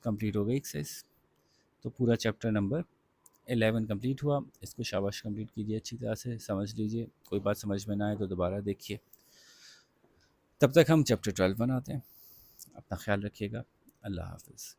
कंप्लीट हो गई एक्सरसाइज। तो पूरा चैप्टर नंबर 11 कंप्लीट हुआ। इसको शाबाश कंप्लीट कीजिए, अच्छी तरह से समझ लीजिए। कोई बात समझ में ना आए तो दोबारा देखिए। तब तक हम चैप्टर 12 बनाते हैं। अपना ख्याल रखिएगा। अल्लाह हाफ़िज़।